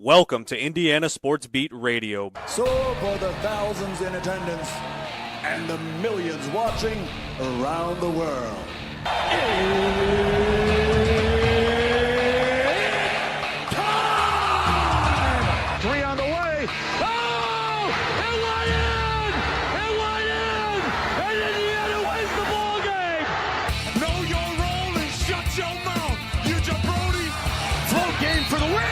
Welcome to Indiana Sports Beat Radio. So for the thousands in attendance and the millions watching around the world. Time! Three on the way. Oh! It went in! It went in! And Indiana wins the ball game! Know your role and shut your mouth, you jabroni! Float game for the win!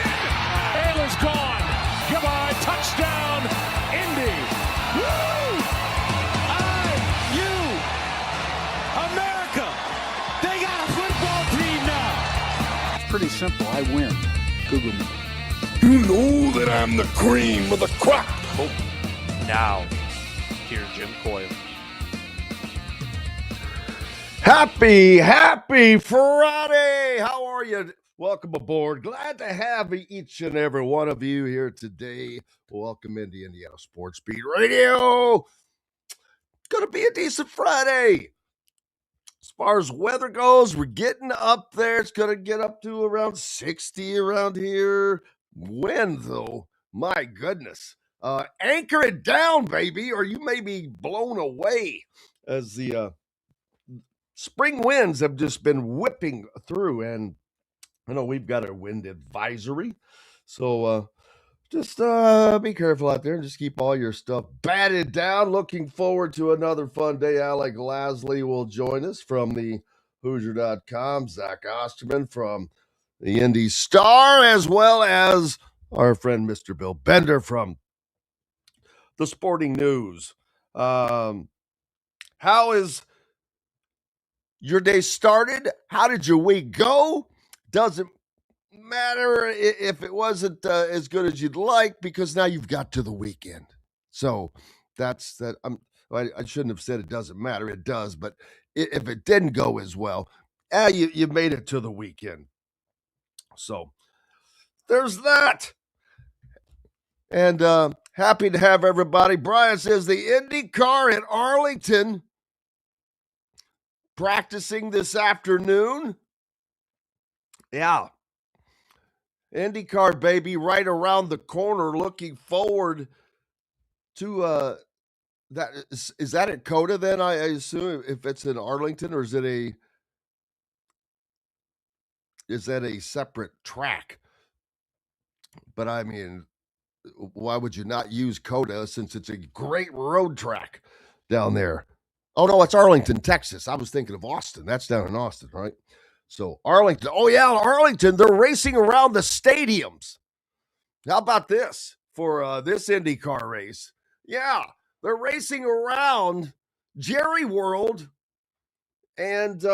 Ayler's gone! Goodbye, touchdown, Indy! Woo! IU! America! They got a football team now! It's pretty simple. I win. Google me. You know that I'm the cream of the crop. Oh, now, here's Jim Coyle. Happy Friday! How are you? Welcome aboard. Glad to have each and every one of you here today. Welcome into Indiana Sports Beat Radio. It's going to be a decent Friday. As far as weather goes, we're getting up there. It's going to get up to around 60 around here. Wind, though, my goodness. Anchor it down, baby, or you may be blown away as the spring winds have just been whipping through. And I know we've got a wind advisory. So just be careful out there and just keep all your stuff batted down. Looking forward to another fun day. Alec Lasley will join us from the Hoosier.com. Zach Osterman from the Indy Star, as well as our friend Mr. Bill Bender from the Sporting News. How is your day started? How did your week go? Doesn't matter if it wasn't as good as you'd like, because now you've got to the weekend. So that's that. I shouldn't have said it doesn't matter. It does, but if it didn't go as well, you made it to the weekend. So there's that. And happy to have everybody. Brian says the IndyCar in Arlington practicing this afternoon. Yeah. IndyCar, baby, right around the corner. Looking forward to that. Is that at Coda then, I assume, if it's in Arlington, or is that a separate track? But I mean, why would you not use Coda, since it's a great road track down there? Oh, no, it's Arlington, Texas. I was thinking of Austin. That's down in Austin, right? So Arlington. Oh, yeah, Arlington. They're racing around the stadiums. How about this for this IndyCar race? Yeah, they're racing around Jerry World, and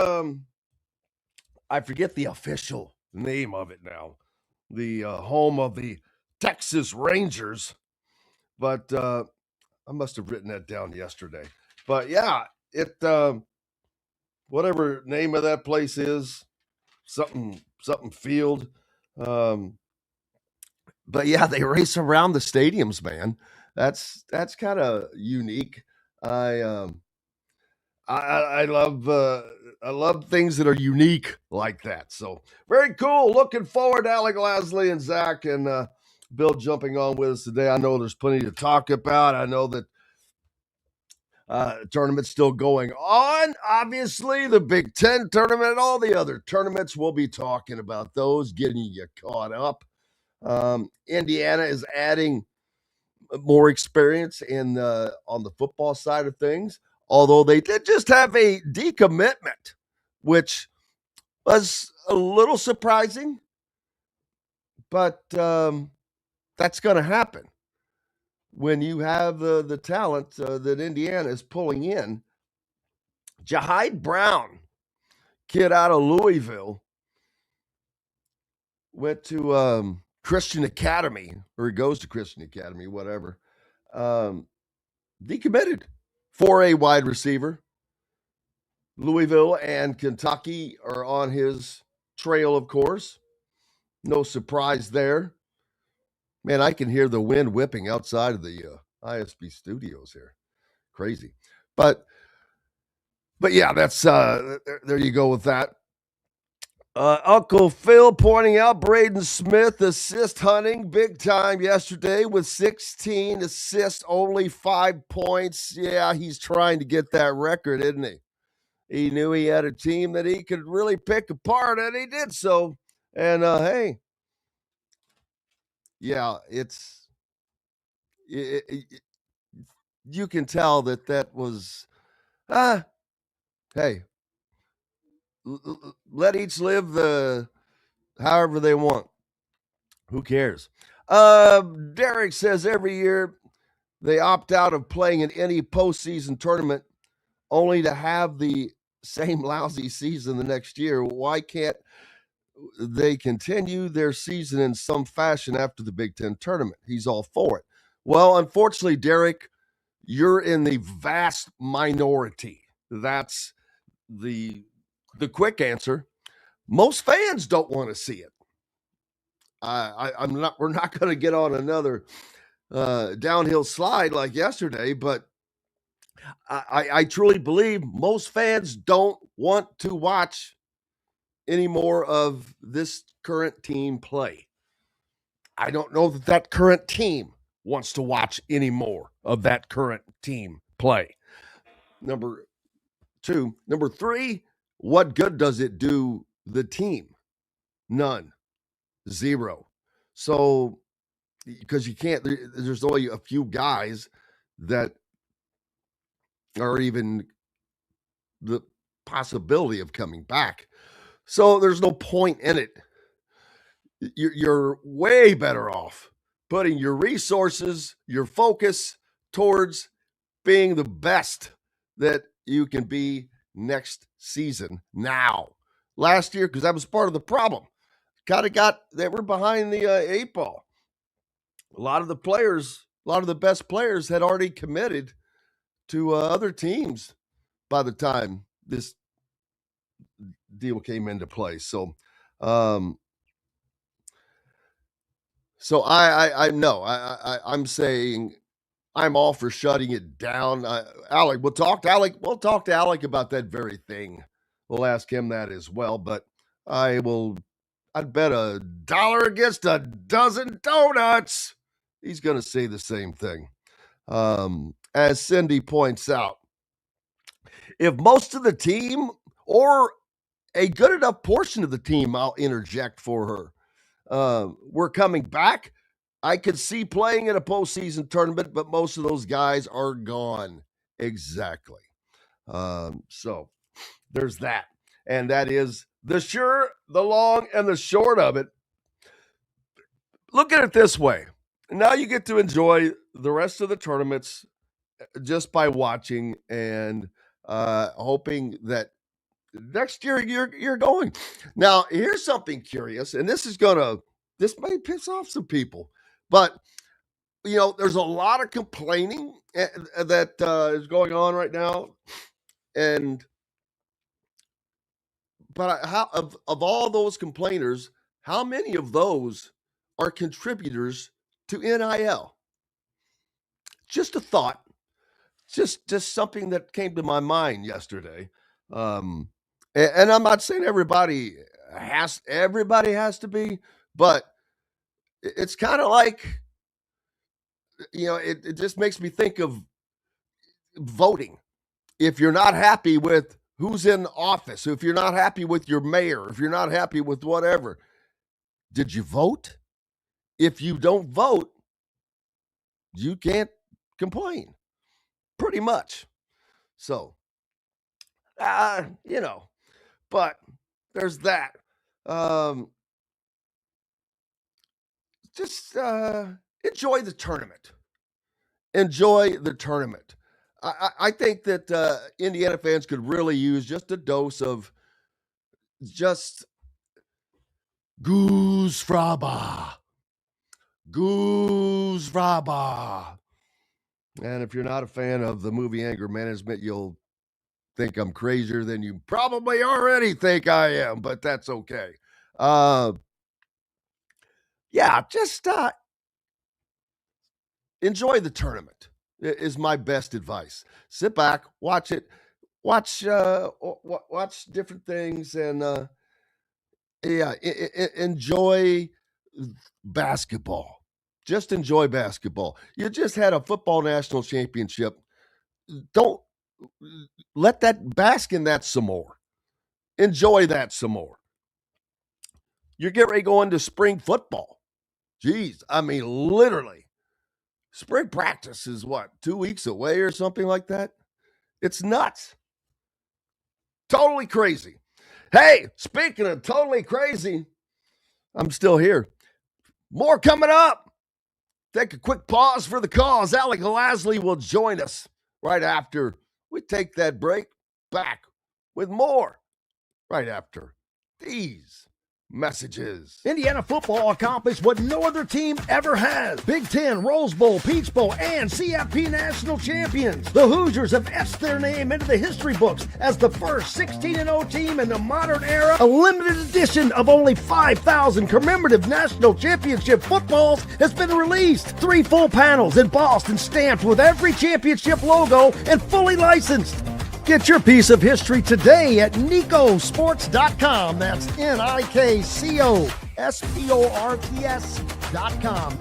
I forget the official name of it now. The home of the Texas Rangers. But I must have written that down yesterday. But yeah, it whatever name of that place is, something field. But yeah, they race around the stadiums, man. That's kind of unique. I love things that are unique like that. So very cool. Looking forward to Alec Lasley and Zach and Bill jumping on with us today. I know there's plenty to talk about. I know that tournament's still going on. Obviously, the Big Ten tournament and all the other tournaments. We'll be talking about those, getting you caught up. Indiana is adding more experience on the football side of things, although they did just have a decommitment, which was a little surprising, but that's going to happen when you have the talent that Indiana is pulling in. Jahide Brown, kid out of Louisville, went to Christian Academy, or he goes to Christian Academy, whatever. Decommitted for a wide receiver. Louisville and Kentucky are on his trail, of course. No surprise there. Man, I can hear the wind whipping outside of the ISB studios here. Crazy. But yeah, that's there you go with that. Uncle Phil pointing out Braden Smith assist hunting big time yesterday with 16 assists, only 5 points. Yeah, he's trying to get that record, isn't he? He knew he had a team that he could really pick apart, and he did so. And hey, yeah, you can tell that was hey, let each live however they want. Who cares? Derek says every year they opt out of playing in any postseason tournament only to have the same lousy season the next year. Why can't they continue their season in some fashion after the Big Ten tournament? He's all for it. Well, unfortunately, Derek, you're in the vast minority. That's the quick answer. Most fans don't want to see it. I'm not. We're not going to get on another downhill slide like yesterday, but I truly believe most fans don't want to watch any more of this current team play. I don't know that current team wants to watch any more of that current team play. Number 2. Number 3, what good does it do the team? None. 0. So, because you can't, there's only a few guys that are even the possibility of coming back. So there's no point in it. You're way better off putting your resources, your focus towards being the best that you can be next season now. Last year, because that was part of the problem, they were behind the 8 ball. A lot of the best players had already committed to other teams by the time this deal came into play. So, I'm saying I'm all for shutting it down. Alec, we'll talk to Alec about that very thing. We'll ask him that as well. But I'd bet $1 against a dozen donuts he's going to say the same thing. As Cindy points out, if most of the team or a good enough portion of the team, I'll interject for her, we're coming back, I could see playing in a postseason tournament, but most of those guys are gone. Exactly. So there's that. And that is the sure, the long, and the short of it. Look at it this way. Now you get to enjoy the rest of the tournaments just by watching and hoping that next year you're going. Now, here's something curious, and this may piss off some people, but there's a lot of complaining that is going on right now, but how of all those complainers, how many of those are contributors to NIL? Just a thought, just something that came to my mind yesterday. And I'm not saying everybody has to be, but it's kind of like, it just makes me think of voting. If you're not happy with who's in office, if you're not happy with your mayor, if you're not happy with whatever, did you vote? If you don't vote, you can't complain, pretty much. So, but there's that. Just enjoy the tournament. Enjoy the tournament. I think that Indiana fans could really use just a dose of just Goose Fraba. Goose Fraba. And if you're not a fan of the movie Anger Management, you'll think I'm crazier than you probably already think I am, but that's okay. Just enjoy the tournament is my best advice. Sit back, watch it, watch different things, and Yeah, enjoy basketball. Just enjoy basketball. You just had a football national championship. Don't let that bask in that some more. Enjoy that some more. You're getting ready to go into spring football. Jeez, I mean, literally. Spring practice is what, 2 weeks away or something like that? It's nuts. Totally crazy. Hey, speaking of totally crazy, I'm still here. More coming up. Take a quick pause for the cause. Alec and Lasley will join us right after we take that break. Back with more right after these messages. Indiana football accomplished what no other team ever has. Big Ten, Rose Bowl, Peach Bowl, and CFP national champions. The Hoosiers have etched their name into the history books as the first 16-0 team in the modern era. A limited edition of only 5,000 commemorative national championship footballs has been released. 3 full panels embossed and stamped with every championship logo and fully licensed. Get your piece of history today at NICOsports.com. That's NICOsports.com.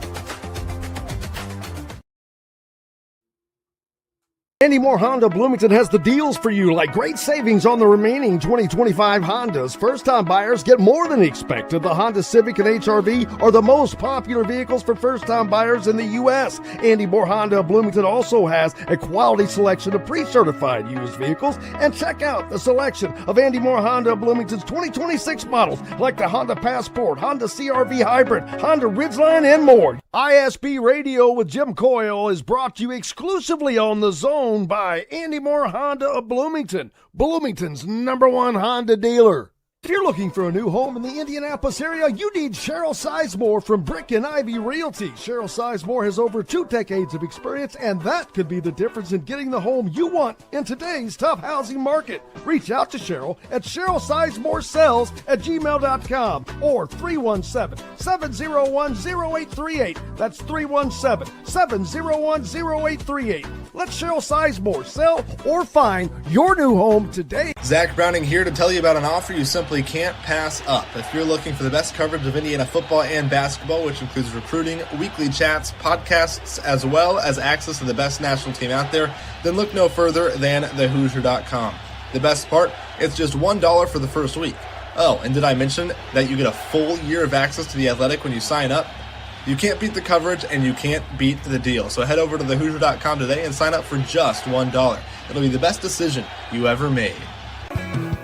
Andy Moore Honda Bloomington has the deals for you, like great savings on the remaining 2025 Hondas. First-time buyers get more than expected. The Honda Civic and HR-V are the most popular vehicles for first-time buyers in the U.S. Andy Moore Honda Bloomington also has a quality selection of pre-certified used vehicles. And check out the selection of Andy Moore Honda Bloomington's 2026 models, like the Honda Passport, Honda CR-V Hybrid, Honda Ridgeline, and more. ISB Radio with Jim Coyle is brought to you exclusively on The Zone by Andy Moore Honda of Bloomington, Bloomington's #1 Honda dealer. If you're looking for a new home in the Indianapolis area, you need Cheryl Sizemore from Brick and Ivy Realty. Cheryl Sizemore has over 2 decades of experience, and that could be the difference in getting the home you want in today's tough housing market. Reach out to Cheryl at CherylSizemoreSells@gmail.com or 317-701-0838. That's 317-701-0838. Let Cheryl Sizemore sell or find your new home today. Zach Browning here to tell you about an offer you simply can't pass up. If you're looking for the best coverage of Indiana football and basketball, which includes recruiting, weekly chats, podcasts, as well as access to the best national team out there, then look no further than thehoosier.com. The best part, it's just $1 for the first week. Oh, and did I mention that you get a full year of access to The Athletic when you sign up? You can't beat the coverage, and you can't beat the deal. So head over to thehoosier.com today and sign up for just $1. It'll be the best decision you ever made.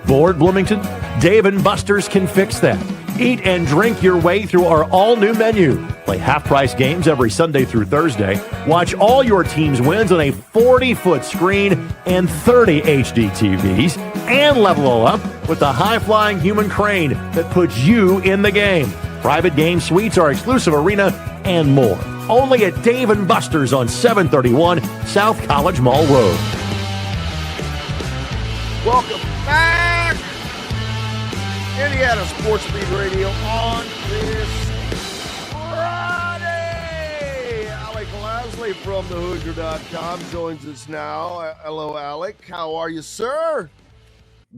Bored, Bloomington? Dave & Buster's can fix that. Eat and drink your way through our all-new menu. Play half-price games every Sunday through Thursday. Watch all your team's wins on a 40-foot screen and 30 HD TVs. And level all up with the high-flying human crane that puts you in the game. Private game suites, our exclusive arena, and more. Only at Dave & Buster's on 731 South College Mall Road. Welcome back. Indiana Sports Speed Radio on this Friday. Alec Lasley from thehoosier.com joins us now. Hello, Alec. How are you, sir?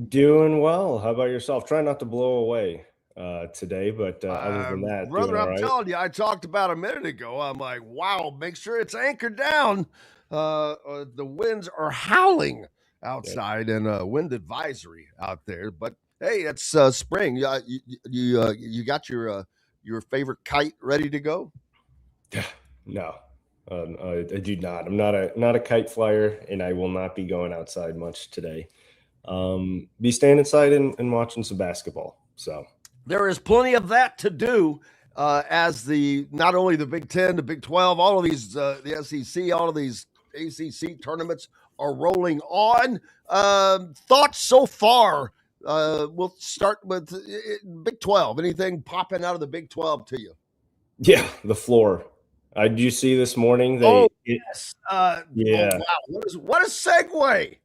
Doing well. How about yourself? Try not to blow away today, but other than that, brother, I'm right. telling you, I talked about a minute ago. I'm like, wow, make sure it's anchored down. The winds are howling outside, and a wind advisory out there. But hey, it's spring. You got your favorite kite ready to go? No, I do not. I'm not a kite flyer, and I will not be going outside much today. Be staying inside and watching some basketball. So there is plenty of that to do. As not only the Big Ten, the Big 12, all of these, the SEC, all of these ACC tournaments are rolling on. Thoughts so far? We'll start with Big 12. Anything popping out of the Big 12 to you? Yeah, the floor. Did you see this morning? Yes. Yeah. Oh, wow. What a segue.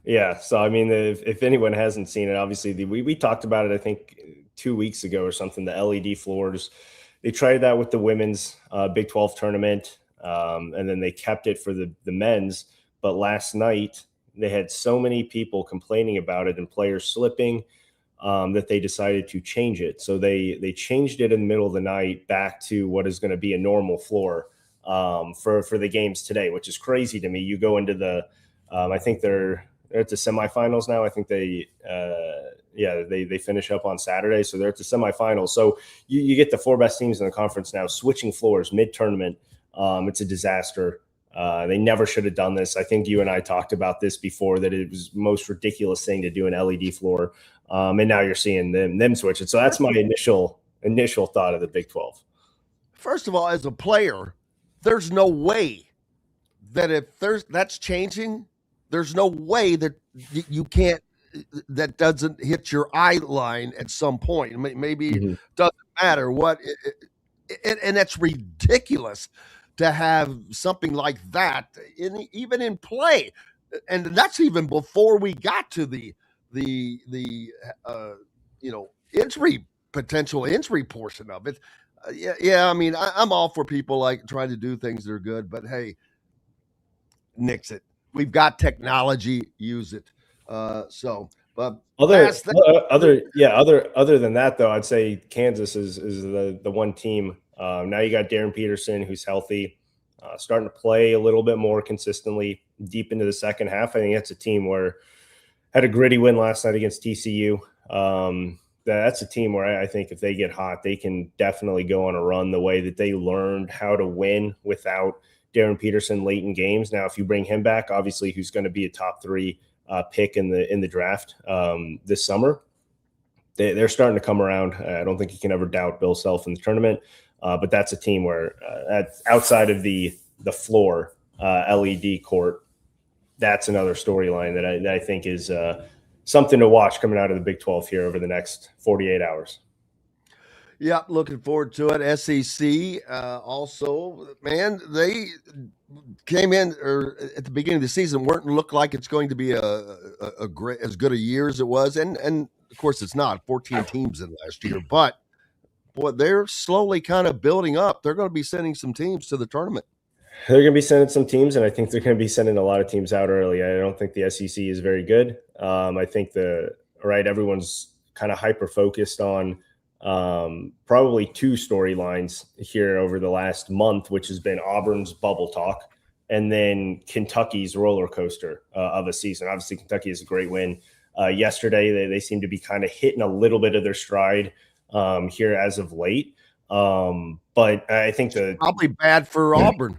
Yeah. So, I mean, if anyone hasn't seen it, obviously we talked about it, I think 2 weeks ago or something, the LED floors. They tried that with the women's Big 12 tournament, and then they kept it for the men's. But last night, they had so many people complaining about it and players slipping. that they decided to change it. So they changed it in the middle of the night back to what is going to be a normal floor for the games today, which is crazy to me. You go into the I think they're at the semifinals now. I think they finish up on Saturday, so they're at the semifinals. So you get the 4 best teams in the conference now switching floors mid-tournament. It's a disaster. They never should have done this. I think you and I talked about this before, that it was the most ridiculous thing to do an LED floor. And now you're seeing them switch it. So that's my initial thought of the Big 12. First of all, as a player, there's no way that if that's changing, there's no way that you can't, that doesn't hit your eye line at some point. Maybe doesn't matter what, and that's ridiculous to have something like that even in play. And that's even before we got to the potential injury portion of it. I mean, I'm all for people like trying to do things that are good, but hey, nix it. We've got technology, use it. But other than that, though, I'd say Kansas is the one team. Now you got Darren Peterson, who's healthy, starting to play a little bit more consistently deep into the second half. I think that's a team where had a gritty win last night against TCU. That's a team where I think if they get hot, they can definitely go on a run the way that they learned how to win without Darren Peterson late in games. Now, if you bring him back, obviously, who's going to be a top 3 pick in the draft this summer, they're starting to come around. I don't think you can ever doubt Bill Self in the tournament, but that's a team where outside of the floor LED court, that's another storyline that I think is something to watch coming out of the Big 12 here over the next 48 hours. Yeah, looking forward to it. SEC also, man, they came in at the beginning of the season looked like it's going to be a great, as good a year as it was, and of course it's not. 14 teams in last year, but boy, they're slowly kind of building up. They're going to be sending some teams to the tournament. They're going to be sending some teams, and I think they're going to be sending a lot of teams out early. I don't think the SEC is very good. I think everyone's kind of hyper focused on probably 2 storylines here over the last month, which has been Auburn's bubble talk and then Kentucky's roller coaster of a season. Obviously, Kentucky is a great win yesterday. They seem to be kind of hitting a little bit of their stride here as of late. But I think probably bad for Auburn.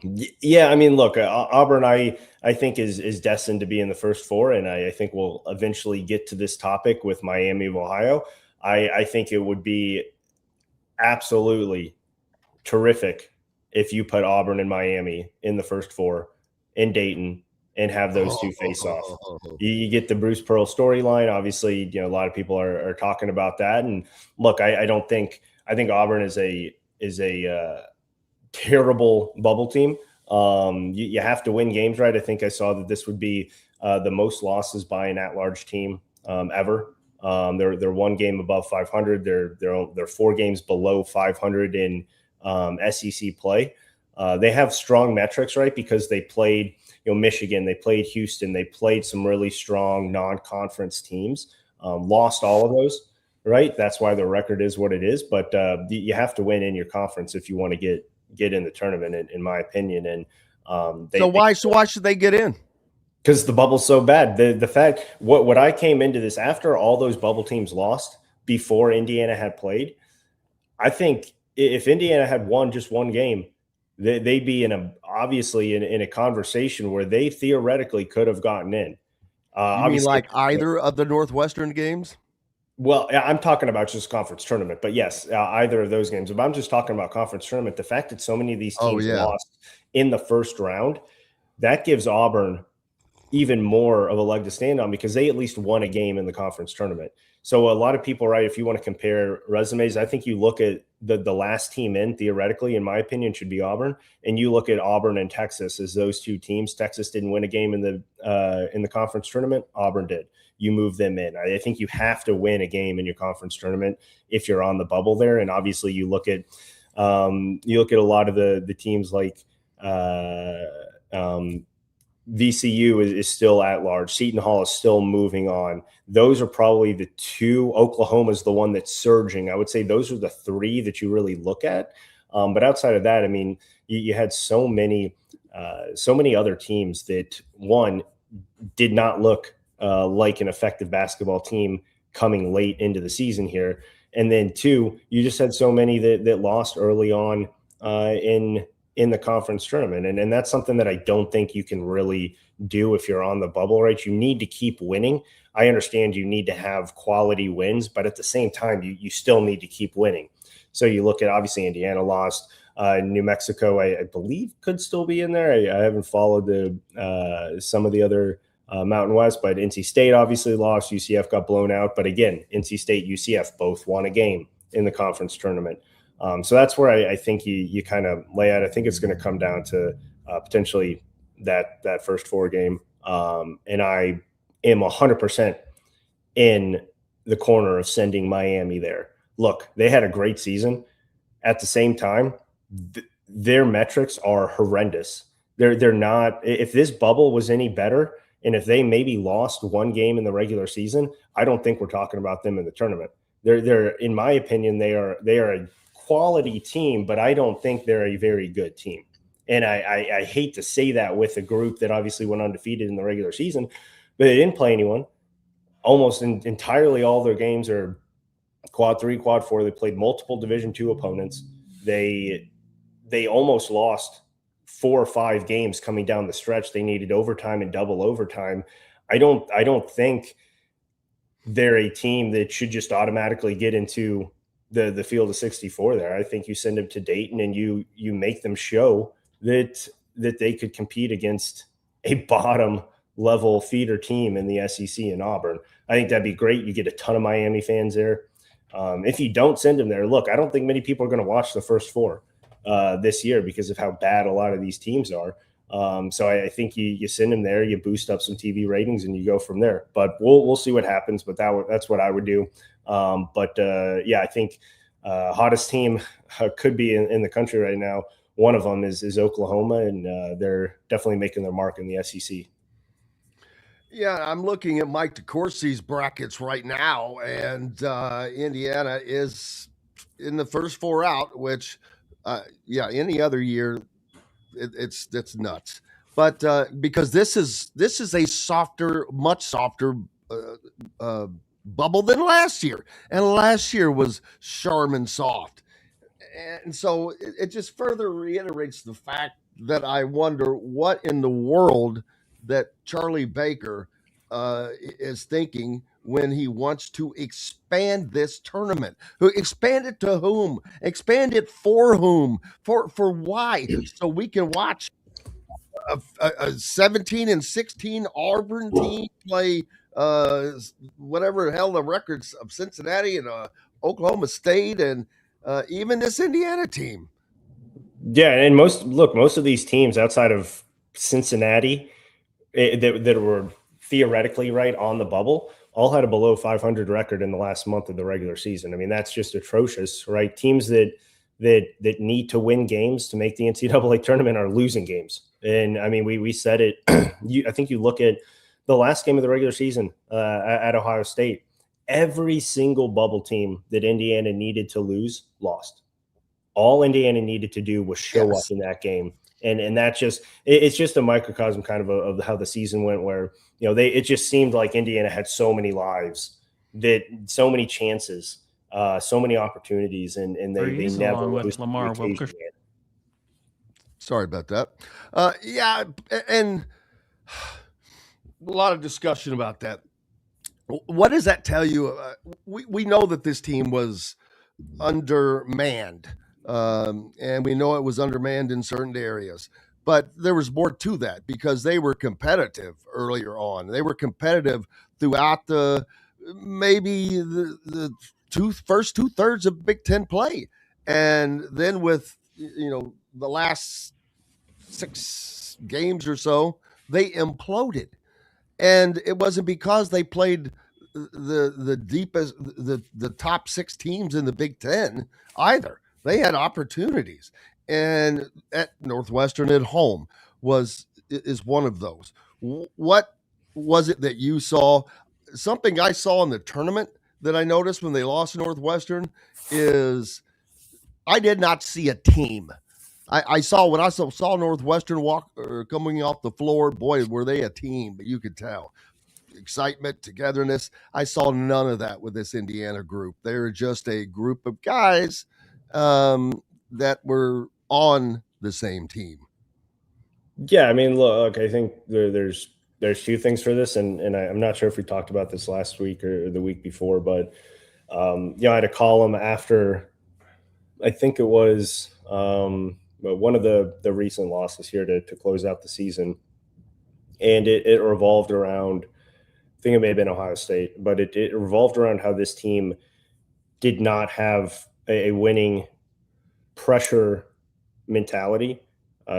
Yeah, I mean, look, Auburn, I think is destined to be in the first 4, and I think we'll eventually get to this topic with Miami of Ohio. I think it would be absolutely terrific if you put Auburn and Miami in the first 4 in Dayton and have those 2 face off. You get the Bruce Pearl storyline. Obviously, a lot of people are talking about that. And look, I think Auburn is a terrible bubble team. You have to win games, right? I think I saw that this would be the most losses by an at-large team ever. They're 1 game above 500. They're 4 games below 500 in SEC play. They have strong metrics, right? Because they played, Michigan, they played Houston, they played some really strong non-conference teams. Lost all of those, right? That's why their record is what it is. But you have to win in your conference if you want to get in the tournament, in my opinion. And why should they get in? Because the bubble's so bad. The fact what I came into this after all those bubble teams lost before Indiana had played, I think if Indiana had won just 1 game, they'd be obviously in a conversation where they theoretically could have gotten in. You mean like either of the Northwestern games? Well, I'm talking about just conference tournament, but yes, either of those games. If I'm just talking about conference tournament, the fact that so many of these teams lost in the first round, that gives Auburn even more of a leg to stand on because they at least won a game in the conference tournament. So a lot of people, right, if you want to compare resumes, I think you look at the last team in, theoretically, in my opinion, should be Auburn. And you look at Auburn and Texas as those 2 teams. Texas didn't win a game in the conference tournament. Auburn did. You move them in. I think you have to win a game in your conference tournament if you're on the bubble there. And obviously you look at a lot of the teams like VCU is still at large. Seton Hall is still moving on. Those are probably the two. Oklahoma is the one that's surging. I would say those are the three that you really look at. But outside of that, I mean, you had so many other teams that, one, did not look like an effective basketball team coming late into the season here. And then two, you just had so many that lost early on in the conference tournament. And that's something that I don't think you can really do if you're on the bubble, right? You need to keep winning. I understand you need to have quality wins, but at the same time, you still need to keep winning. So you look at, obviously, Indiana lost. New Mexico, I believe, could still be in there. I haven't followed some of the other Mountain West, but NC State obviously lost. UCF got blown out. But again, NC State, UCF both won a game in the conference tournament. So that's where I think you kind of lay out. I think it's going to come down to potentially that first four game. And I am 100% in the corner of sending Miami there. Look, they had a great season. At the same time, their metrics are horrendous. They're not. If this bubble was any better, and if they maybe lost one game in the regular season, I don't think we're talking about them in the tournament. They're in my opinion, they are a quality team, but I don't think they're a very good team. And I hate to say that with a group that obviously went undefeated in the regular season, but they didn't play anyone. Almost entirely all their games are quad 3, quad 4. They played multiple Division II opponents. They almost lost 4 or 5 games coming down the stretch. They needed overtime and double overtime. I don't think they're a team that should just automatically get into the field of 64 there. I think you send them to Dayton and you make them show that they could compete against a bottom level feeder team in the SEC in Auburn. I think that'd be great. You get a ton of Miami fans there. If you don't send them there, look, I don't think many people are going to watch the first 4 this year because of how bad a lot of these teams are. So I think you send them there, you boost up some TV ratings, and you go from there. But we'll see what happens. But that's what I would do. Yeah, I think hottest team could be in the country right now. One of them is Oklahoma, and they're definitely making their mark in the SEC. Yeah, I'm looking at Mike DeCourcy's brackets right now, and Indiana is in the first 4 out, which, any other year, it's nuts. But because this is a softer, much softer bubble than last year, and last year was Charmin soft, and so it just further reiterates the fact that I wonder what in the world that Charlie Baker is thinking when he wants to expand this tournament. Expand it to whom? Expand it for whom? For why? So we can watch a 17 and 16 Auburn team play whatever the hell the records of Cincinnati and Oklahoma State and even this Indiana team. Yeah, and most of these teams outside of Cincinnati that were theoretically right on the bubble all had a below 500 record in the last month of the regular season. I mean, that's just atrocious, right? Teams that need to win games to make the NCAA tournament are losing games. And I mean, we said it. I think you look at the last game of the regular season at Ohio State, every single bubble team that Indiana needed to lose lost. All Indiana needed to do was show up in that game. And that it's just a microcosm kind of how the season went, where, it just seemed like Indiana had so many lives, that so many chances, so many opportunities, and they never with Lamar Wilker. Sorry about that. Yeah, and a lot of discussion about that. What does that tell you? We know that this team was undermanned. And we know it was undermanned in certain areas, but there was more to that because they were competitive earlier on. They were competitive throughout the first 2/3 of Big Ten play. And then with, the last 6 games or so, they imploded. And it wasn't because they played the deepest, the top 6 teams in the Big Ten either. They had opportunities, and at Northwestern at home was is one of those. What was it that you saw? Something I saw in the tournament that I noticed when they lost to Northwestern is I did not see a team. I saw when I saw Northwestern walk or coming off the floor, boy, were they a team, but you could tell. Excitement, togetherness. I saw none of that with this Indiana group. They're just a group of guys that were on the same team. Yeah, I mean, look, I think there's two things for this, and I'm not sure if we talked about this last week or the week before, but I had a column after, I think it was one of the recent losses here to close out the season, and it revolved around, I think it may have been Ohio State, but it revolved around how this team did not have a winning pressure mentality.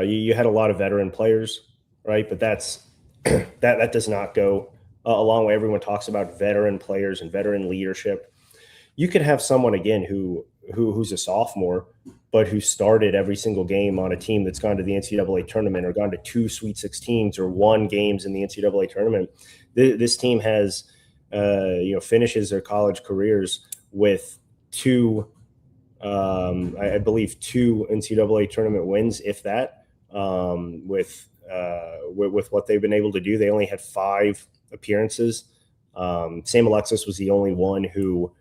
You had a lot of veteran players, right? But that does not go a long way. Everyone talks about veteran players and veteran leadership. You could have someone again who's a sophomore, but who started every single game on a team that's gone to the NCAA tournament or gone to 2 Sweet 16s or won games in the NCAA tournament. This team has finishes their college careers with I believe 2 NCAA tournament wins, if that. With what they've been able to do, they only had 5 appearances. Sam Alexis was the only one who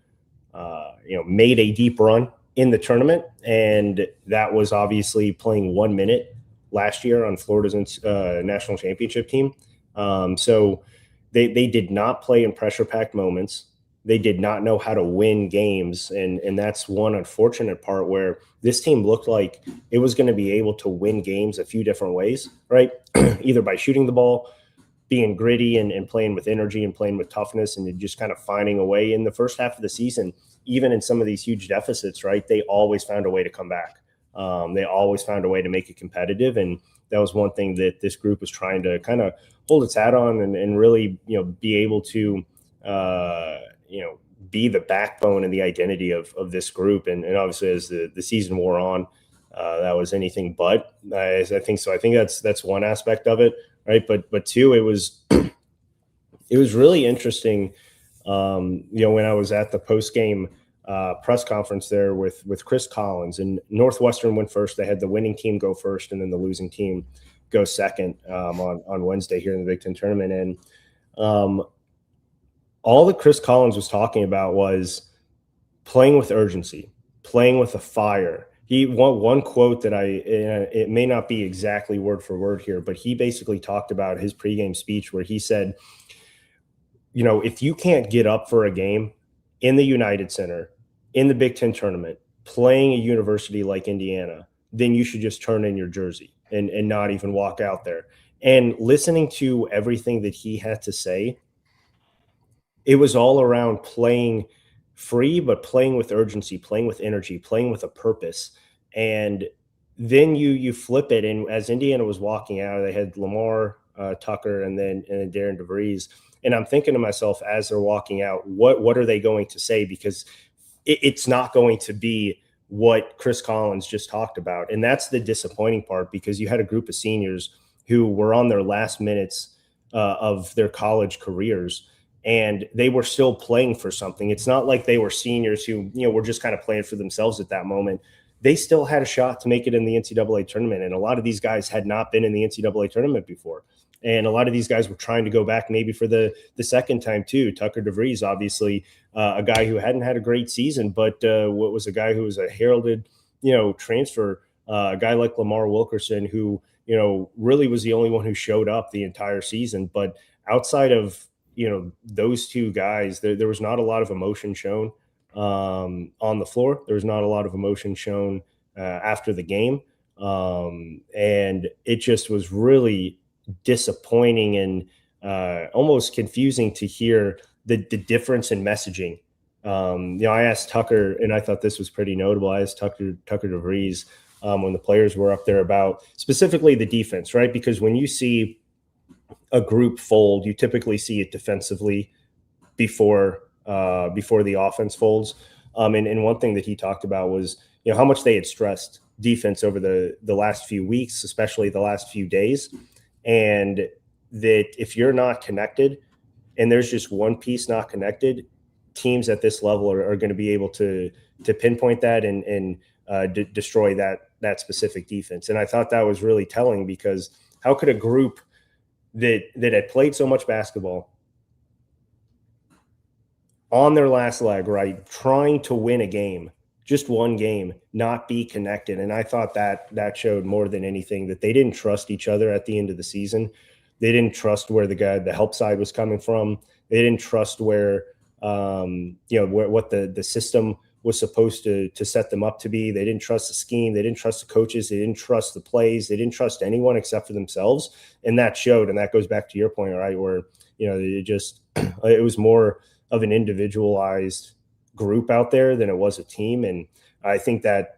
made a deep run in the tournament, and that was obviously playing 1 minute last year on Florida's national championship team. So they did not play in pressure-packed moments. They did not know how to win games, and that's one unfortunate part where this team looked like it was going to be able to win games a few different ways, right? Either by shooting the ball, being gritty and playing with energy and playing with toughness, and just kind of finding a way. In the first half of the season, even in some of these huge deficits, right, they always found a way to come back. They always found a way to make it competitive, and that was one thing that this group was trying to kind of hold its hat on and really, be able to be the backbone and the identity of this group. And obviously as the season wore on, that was anything but. I think so. I think that's one aspect of it, right? But two, it was really interesting. When I was at the postgame press conference there with Chris Collins, and Northwestern went first. They had the winning team go first, and then the losing team go second on Wednesday here in the Big Ten tournament. And all that Chris Collins was talking about was playing with urgency, playing with a fire. He one quote that it may not be exactly word for word here, but he basically talked about his pregame speech where he said, if you can't get up for a game in the United Center, in the Big Ten tournament, playing a university like Indiana, then you should just turn in your jersey and not even walk out there. And listening to everything that he had to say, it was all around playing free, but playing with urgency, playing with energy, playing with a purpose. And then you flip it. And as Indiana was walking out, they had Lamar Tucker and then Darren DeVries. And I'm thinking to myself, as they're walking out, what are they going to say? Because it's not going to be what Chris Collins just talked about. And that's the disappointing part, because you had a group of seniors who were on their last minutes of their college careers, and they were still playing for something. It's not like they were seniors who, were just kind of playing for themselves at that moment. They still had a shot to make it in the NCAA tournament. And a lot of these guys had not been in the NCAA tournament before. And a lot of these guys were trying to go back maybe for the second time too. Tucker DeVries, obviously a guy who hadn't had a great season, but what was a guy who was a heralded, transfer, a guy like Lamar Wilkerson, who, really was the only one who showed up the entire season. But outside of, those two guys, there was not a lot of emotion shown on the floor. There was not a lot of emotion shown after the game. And it just was really disappointing and almost confusing to hear the difference in messaging. I asked Tucker, and I thought this was pretty notable. I asked Tucker DeVries when the players were up there about specifically the defense, right? Because when you see a group fold, you typically see it defensively before the offense folds. And one thing that he talked about was, how much they had stressed defense over the last few weeks, especially the last few days. And that if you're not connected and there's just one piece not connected, teams at this level are going to be able to pinpoint that and destroy that specific defense. And I thought that was really telling, because how could a group that had played so much basketball on their last leg, right, trying to win a game, just one game, not be connected? And I thought that showed more than anything that they didn't trust each other at the end of the season. They didn't trust where the help side was coming from. They didn't trust where what the system was supposed to set them up to be. They didn't trust the scheme. They didn't trust the coaches. They didn't trust the plays. They didn't trust anyone except for themselves. And that showed. And that goes back to your point, right, where, it was more of an individualized group out there than it was a team. And I think that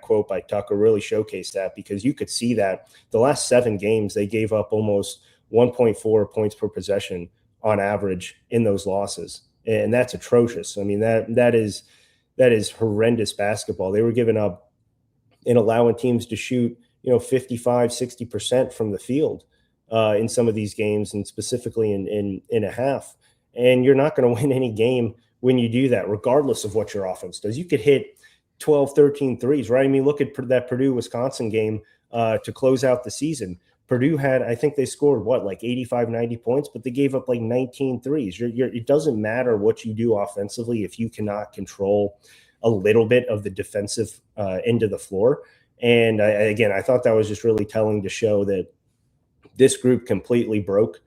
quote by Tucker really showcased that, because you could see that the last 7 games, they gave up almost 1.4 points per possession on average in those losses. And that's atrocious. I mean, that is horrendous basketball. They were giving up and allowing teams to shoot, 55, 60% from the field in some of these games, and specifically in a half. And you're not going to win any game when you do that, regardless of what your offense does. You could hit 12, 13 threes, right? I mean, look at that Purdue-Wisconsin game to close out the season. Purdue had, I think they scored, like 85, 90 points, but they gave up like 19 threes. It doesn't matter what you do offensively if you cannot control a little bit of the defensive end of the floor. And I thought that was just really telling to show that this group completely broke,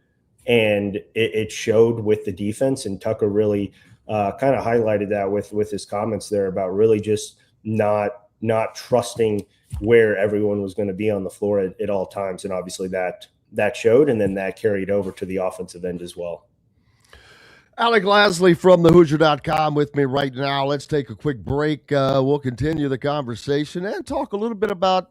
and it showed with the defense. And Tucker really kind of highlighted that with his comments there about really just not trusting where everyone was going to be on the floor at all times. And obviously that showed, and then that carried over to the offensive end as well. Alec Lasley from thehoosier.com with me right now. Let's take a quick break. We'll continue the conversation and talk a little bit about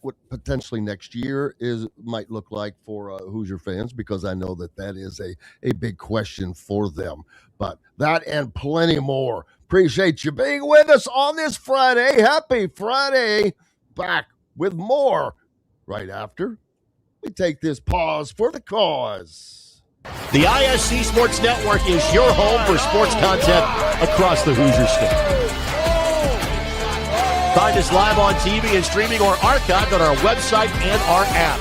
what potentially next year might look like for Hoosier fans, because I know that is a big question for them. But that and plenty more. Appreciate you being with us on this Friday. Happy Friday. Back with more right after we take this pause for the cause. The ISC Sports Network is your home for sports content across the Hoosier State. Find us live on TV and streaming, or archived on our website and our app.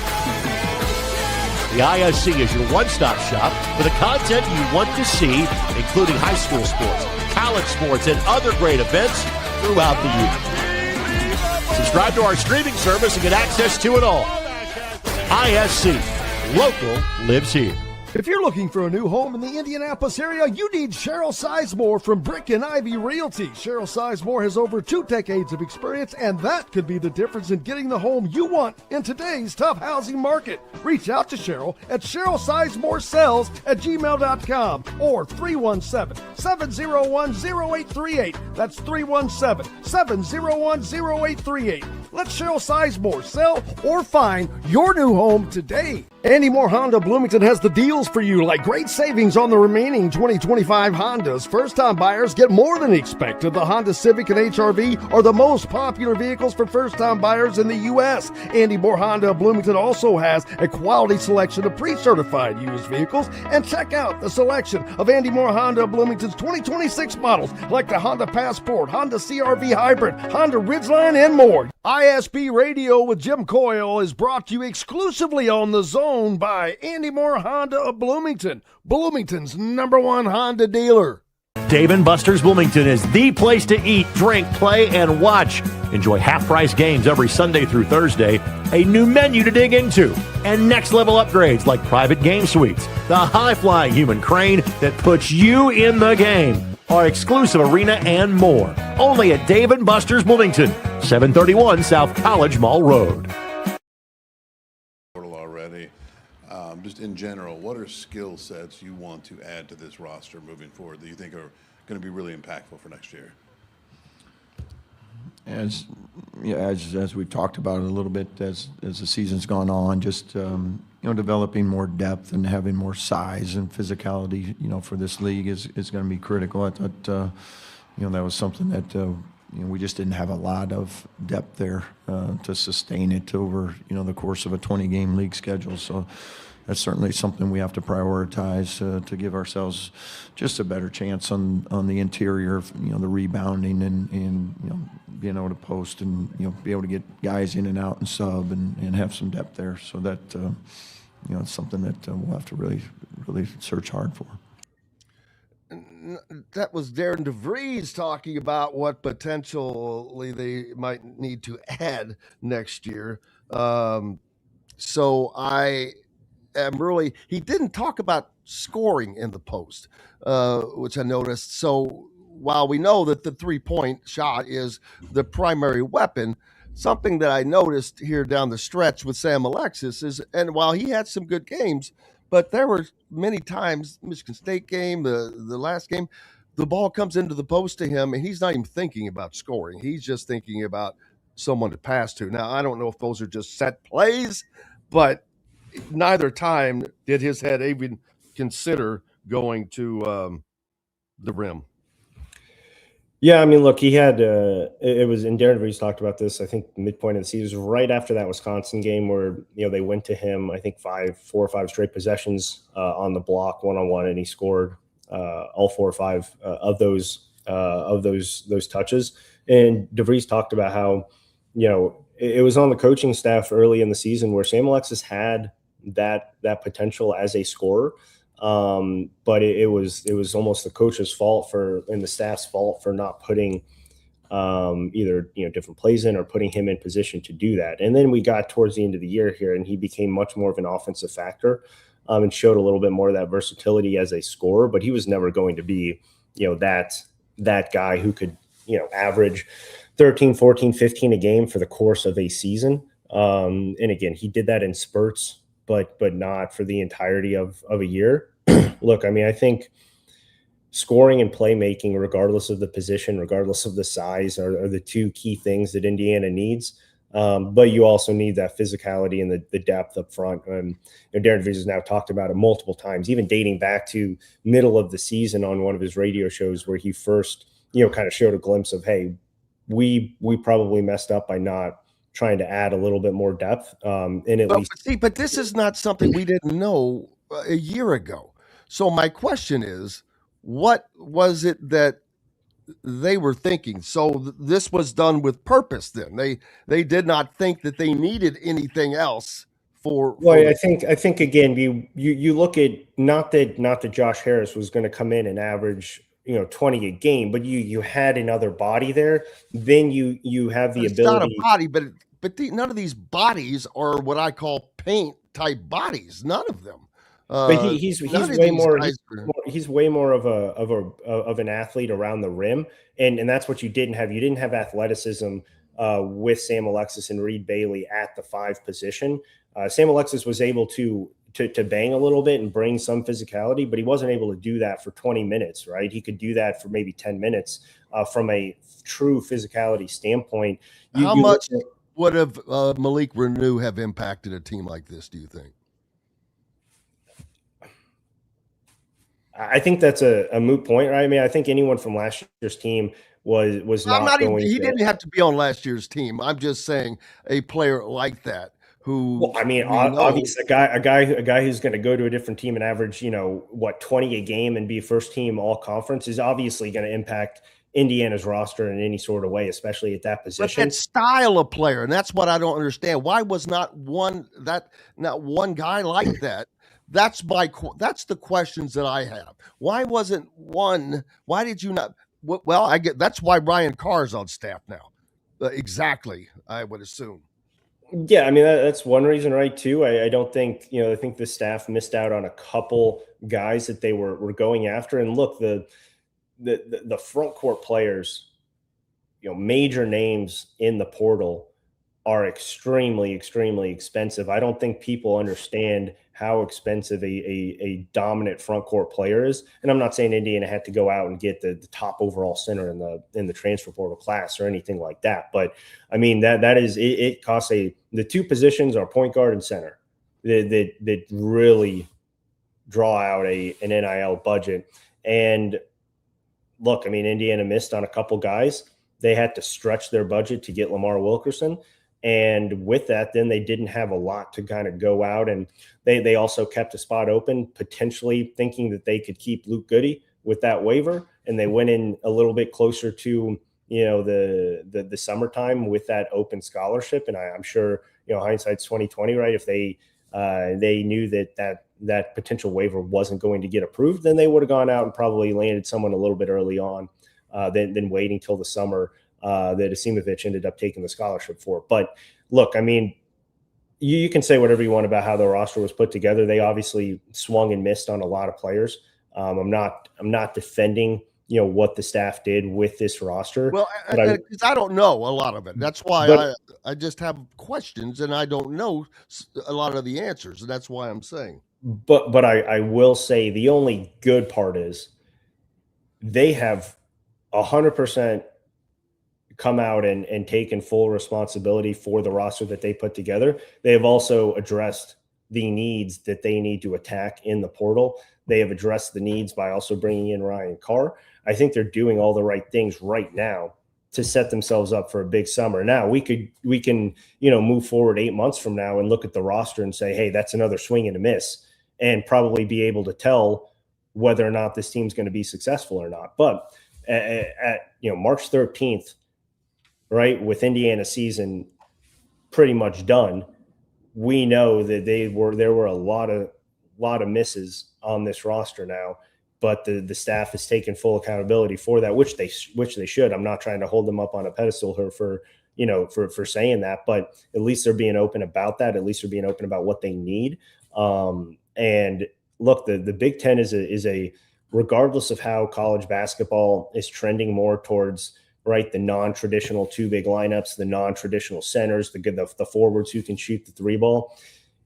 The ISC is your one-stop shop for the content you want to see, including high school sports, college sports, and other great events throughout the year. Subscribe to our streaming service and get access to it all. ISC. Local lives here. If you're looking for a new home in the Indianapolis area, you need Cheryl Sizemore from Brick and Ivy Realty. Cheryl Sizemore has over 2 decades of experience, and that could be the difference in getting the home you want in today's tough housing market. Reach out to Cheryl at CherylSizemore@gmail.com or 317-701-0838. That's 317-701-0838. Let Cheryl Sizemore sell or find your new home today. Andy Moore Honda Bloomington has the deals for you, like great savings on the remaining 2025 Hondas. First-time buyers get more than expected. The Honda Civic and HR-V are the most popular vehicles for first-time buyers in the U.S. Andy Moore Honda Bloomington also has a quality selection of pre-certified used vehicles. And check out the selection of Andy Moore Honda Bloomington's 2026 models, like the Honda Passport, Honda CR-V Hybrid, Honda Ridgeline, and more. ISB Radio with Jim Coyle is brought to you exclusively on The Zone by Andy Moore Honda of Bloomington, Bloomington's #1 Honda dealer. Dave & Buster's Bloomington is the place to eat, drink, play, and watch. Enjoy half-price games every Sunday through Thursday, a new menu to dig into, and next-level upgrades like private game suites, the high-flying human crane that puts you in the game, our exclusive arena, and more. Only at Dave & Buster's Bloomington, 731 South College Mall Road. Already, just in general, what are skill sets you want to add to this roster moving forward that you think are going to be really impactful for next year? As we've talked about it a little bit as the season's gone on, just developing more depth and having more size and physicality, for this league is going to be critical. I thought, that was something that we just didn't have a lot of depth there to sustain it over, the course of a 20-game league schedule. So that's certainly something we have to prioritize to give ourselves just a better chance on the interior, the rebounding and being able to post and, be able to get guys in and out and sub and have some depth there. So that, it's something that we'll have to really, really search hard for. That was Darren DeVries talking about what potentially they might need to add next year. So I am really, he didn't talk about scoring in the post, which I noticed. So while we know that the 3-point shot is the primary weapon, something that I noticed here down the stretch with Sam Alexis is, and while he had some good games, but there were many times, Michigan State game, the last game, the ball comes into the post to him, and he's not even thinking about scoring. He's just thinking about someone to pass to. Now, I don't know if those are just set plays, but neither time did his head even consider going to the rim. Yeah, I mean, look, he had it was, and Darren Reese talked about this, I think midpoint of the season, right after that Wisconsin game where, they went to him, I think 4 or 5 straight possessions on the block one-on-one, and he scored all 4 or 5 of those touches. And DeVries talked about how, it was on the coaching staff early in the season where Sam Alexis had that potential as a scorer. But it was almost the coach's fault and the staff's fault for not putting either different plays in or putting him in position to do that. And then we got towards the end of the year here, and he became much more of an offensive factor and showed a little bit more of that versatility as a scorer. But he was never going to be that guy who could average 13, 14, 15 a game for the course of a season. And again, he did that in spurts, but not for the entirety of a year. Look, I mean, I think scoring and playmaking, regardless of the position, regardless of the size, are the 2 key things that Indiana needs. But you also need that physicality and the depth up front. Darren DeVries has now talked about it multiple times, even dating back to middle of the season on one of his radio shows where he first, kind of showed a glimpse of, hey, we probably messed up by not trying to add a little bit more depth. But this is not something we didn't know a year ago. So my question is, what was it that they were thinking? So this was done with purpose then. They did not think that they needed anything else I think again, you look at not that Josh Harris was going to come in and average 20 a game, but you had another body there. Then you have the ability. Not a body, but none of these bodies are what I call paint type bodies. None of them. But he's way more. He's way more of an athlete around the rim, and that's what you didn't have. You didn't have athleticism with Sam Alexis and Reed Bailey at the 5 position. Sam Alexis was able to bang a little bit and bring some physicality, but he wasn't able to do that for 20 minutes, right? He could do that for maybe 10 minutes from a true physicality standpoint. How much would have Malik Renew have impacted a team like this, do you think? I think that's a moot point, right? I mean, I think anyone from last year's team was not going. He didn't have to be on last year's team. I'm just saying a player like that who. Well, I mean, obviously, a guy who's going to go to a different team and average, 20 a game and be first team all conference is obviously going to impact Indiana's roster in any sort of way, especially at that position. But that style of player, and that's what I don't understand. Why was not one guy like that? That's the questions that I have. Why wasn't one? Why did you not? Well, I get that's why Ryan Carr's on staff now. Exactly, I would assume. Yeah, I mean that's one reason, right? Too, I don't think I think the staff missed out on a couple guys that they were going after. And look, the front court players, major names in the portal are extremely, extremely expensive. I don't think people understand how expensive a dominant front court player is. And I'm not saying Indiana had to go out and get the top overall center in the transfer portal class or anything like that. But I mean, that is, it costs the 2 positions are point guard and center that really draw out an NIL budget. And look, I mean, Indiana missed on a couple guys. They had to stretch their budget to get Lamar Wilkerson. And with that, then they didn't have a lot to kind of go out. And they also kept a spot open, potentially thinking that they could keep Luke Goody with that waiver. And they went in a little bit closer to, the summertime with that open scholarship. And I'm sure, hindsight's 2020, right? If they knew that potential waiver wasn't going to get approved, then they would have gone out and probably landed someone a little bit early on than waiting till the summer that Asimovich ended up taking the scholarship for. But look, I mean, you can say whatever you want about how the roster was put together. They obviously swung and missed on a lot of players. I'm not defending what the staff did with this roster. Well, because I don't know a lot of it. That's why I just have questions, and I don't know a lot of the answers. And that's why I'm saying. But I will say the only good part is they have 100% come out and taken full responsibility for the roster that they put together. They have also addressed the needs that they need to attack in the portal. They have addressed the needs by also bringing in Ryan Carr. I think they're doing all the right things right now to set themselves up for a big summer. Now we can move forward 8 months from now and look at the roster and say, hey, that's another swing and a miss, and probably be able to tell whether or not this team's going to be successful or not. But at March 13th, right, with Indiana's season pretty much done, we know that there were a lot of misses on this roster now, but the staff has taken full accountability for that, which they should. I'm not trying to hold them up on a pedestal here for saying that, but at least they're being open about that. At least they're being open about what they need. And look, the Big Ten is a regardless of how college basketball is trending more towards, right, the non-traditional two big lineups, the non-traditional centers, the forwards who can shoot the three ball.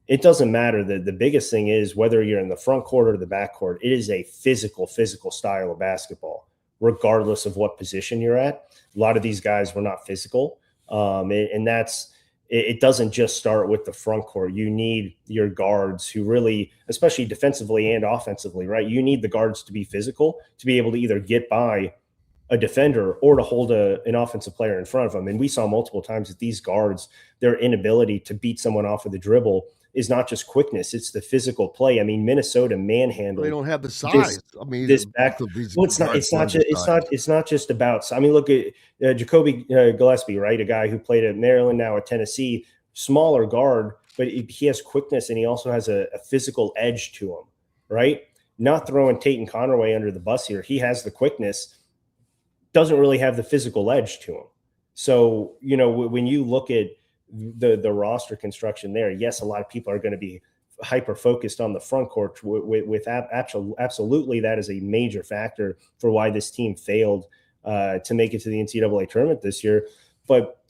It doesn't matter. The biggest thing is whether you're in the front court or the back court, it is a physical style of basketball, regardless of what position you're at. A lot of these guys were not physical. And it doesn't just start with the front court. You need your guards who really, especially defensively and offensively, right? You need the guards to be physical, to be able to either get by a defender or to hold an offensive player in front of them. And we saw multiple times that these guards, their inability to beat someone off of the dribble is not just quickness, it's the physical play. I mean, Minnesota manhandled. They don't have the size. It's not just about, I mean, look at Jacoby Gillespie, right? A guy who played at Maryland, now at Tennessee, smaller guard, but he has quickness and he also has a physical edge to him, right? Not throwing Tate Conraway under the bus here. He has the quickness, doesn't really have the physical edge to him. So, when you look at the roster construction there, yes, a lot of people are going to be hyper focused on the front court with absolutely. That is a major factor for why this team failed to make it to the NCAA tournament this year. But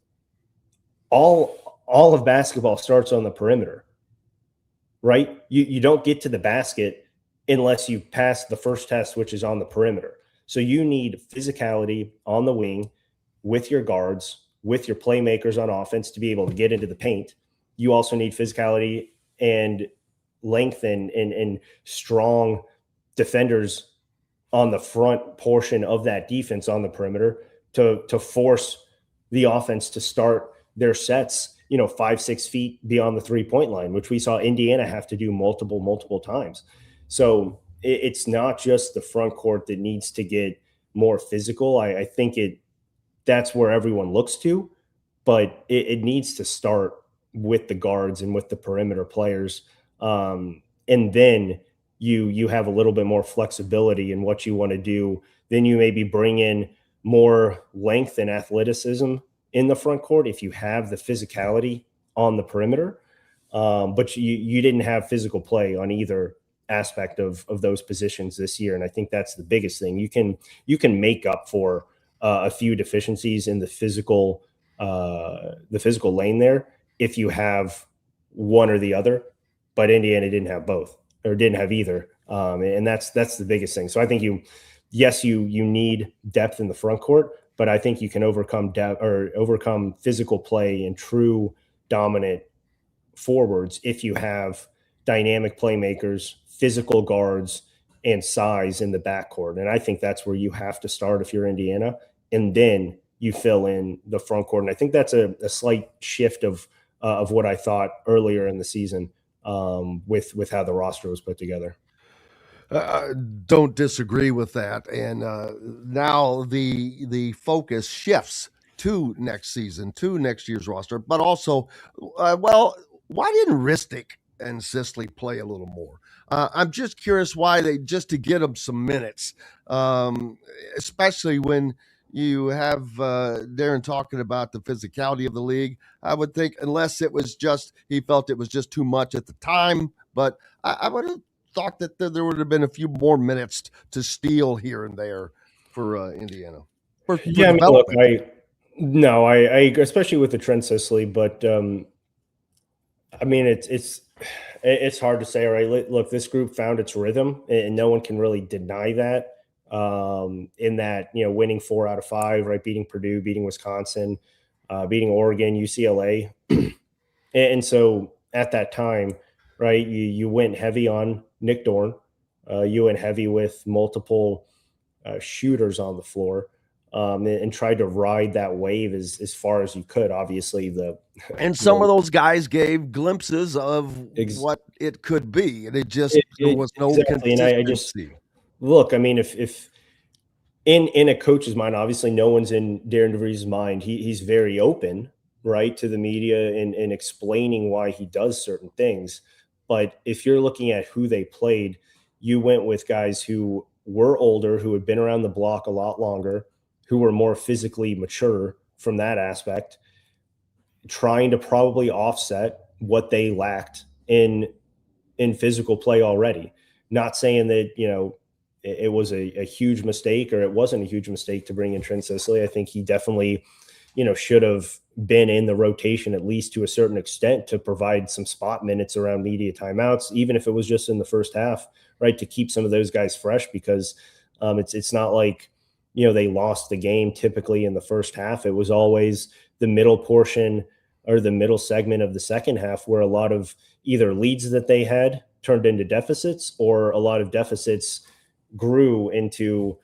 all of basketball starts on the perimeter, right? You don't get to the basket unless you pass the first test, which is on the perimeter. So you need physicality on the wing with your guards, with your playmakers on offense to be able to get into the paint. You also need physicality and length and strong defenders on the front portion of that defense on the perimeter to force the offense to start their sets, 5-6 feet beyond the 3-point line, which we saw Indiana have to do multiple times. So it's not just the front court that needs to get more physical. I think that's where everyone looks to, but it needs to start with the guards and with the perimeter players. And then you have a little bit more flexibility in what you want to do. Then you maybe bring in more length and athleticism in the front court if you have the physicality on the perimeter. But you didn't have physical play on either aspect of those positions this year. And I think that's the biggest thing. You can make up for a few deficiencies in the physical lane there if you have one or the other, but Indiana didn't have both or didn't have either. And that's the biggest thing. So I think you need depth in the front court, but I think you can overcome physical play and true dominant forwards if you have dynamic playmakers, physical guards, and size in the backcourt. And I think that's where you have to start if you're Indiana. And then you fill in the front court. And I think that's a slight shift of what I thought earlier in the season with how the roster was put together. Don't disagree with that. And now the focus shifts to next season, to next year's roster. But also, why didn't Ristic and Sisley play a little more? I'm just curious why just to get them some minutes, especially when you have Darren talking about the physicality of the league. I would think unless it was just he felt it was just too much at the time, but I would have thought that there would have been a few more minutes to steal here and there for Indiana. For I mean, look, I especially with the Trent Sisley, but I mean, it's hard to say, right? Look, this group found its rhythm, and no one can really deny that. In that, winning 4 out of 5, right? Beating Purdue, beating Wisconsin, beating Oregon, UCLA. And so at that time, right, you went heavy on Nick Dorn. You went heavy with multiple shooters on the floor, and tried to ride that wave as far as you could. Obviously, some of those guys gave glimpses of what it could be, and there was no consistency. And I just look. I mean, if in a coach's mind, obviously, no one's in Darren DeVries' mind. He's very open, right, to the media and explaining why he does certain things. But if you're looking at who they played, you went with guys who were older, who had been around the block a lot longer, who were more physically mature from that aspect, trying to probably offset what they lacked in physical play already. Not saying that, it was a huge mistake or it wasn't a huge mistake to bring in Trent Sisley. I think he definitely, should have been in the rotation at least to a certain extent to provide some spot minutes around media timeouts, even if it was just in the first half, right, to keep some of those guys fresh, because it's not like, they lost the game typically in the first half. It was always the middle portion or the middle segment of the second half where a lot of either leads that they had turned into deficits, or a lot of deficits grew into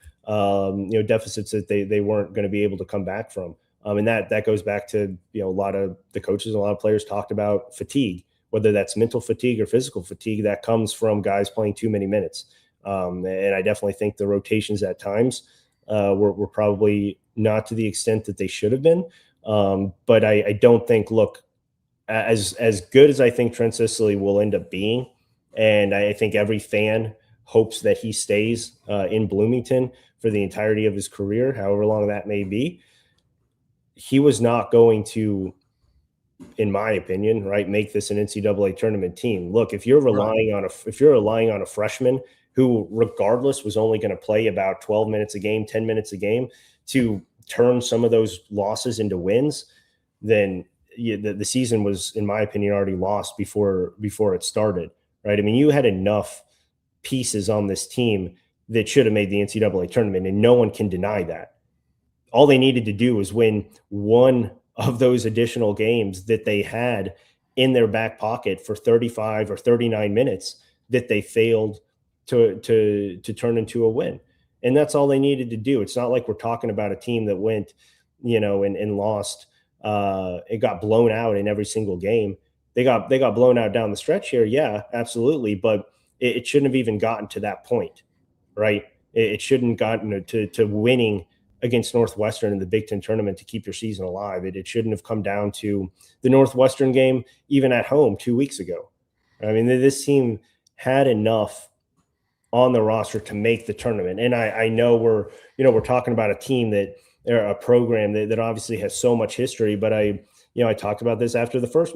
deficits that they weren't going to be able to come back from. And that goes back to, a lot of the coaches and a lot of players talked about fatigue, whether that's mental fatigue or physical fatigue that comes from guys playing too many minutes. And I definitely think the rotations at times were probably not to the extent that they should have been. But I don't think, look, as good as I think Trent Sisley will end up being, and I think every fan hopes that he stays in Bloomington for the entirety of his career, however long that may be, he was not going to, in my opinion, right, make this an NCAA tournament team. Look, if you're relying on a freshman who, regardless, was only going to play about 12 minutes a game, 10 minutes a game, to turn some of those losses into wins, then the season was, in my opinion, already lost before it started, right? I mean, you had enough pieces on this team that should have made the NCAA tournament, and no one can deny that. All they needed to do was win one of those additional games that they had in their back pocket for 35 or 39 minutes that they failed to turn into a win. And that's all they needed to do. It's not like we're talking about a team that went, and lost. It got blown out in every single game. They got blown out down the stretch here. Yeah, absolutely. But it shouldn't have even gotten to that point, right? It shouldn't have gotten to winning against Northwestern in the Big Ten tournament to keep your season alive. It shouldn't have come down to the Northwestern game, even at home 2 weeks ago. I mean, this team had enough on the roster to make the tournament. And I know we're talking about a team a program that obviously has so much history, but I talked about this after the first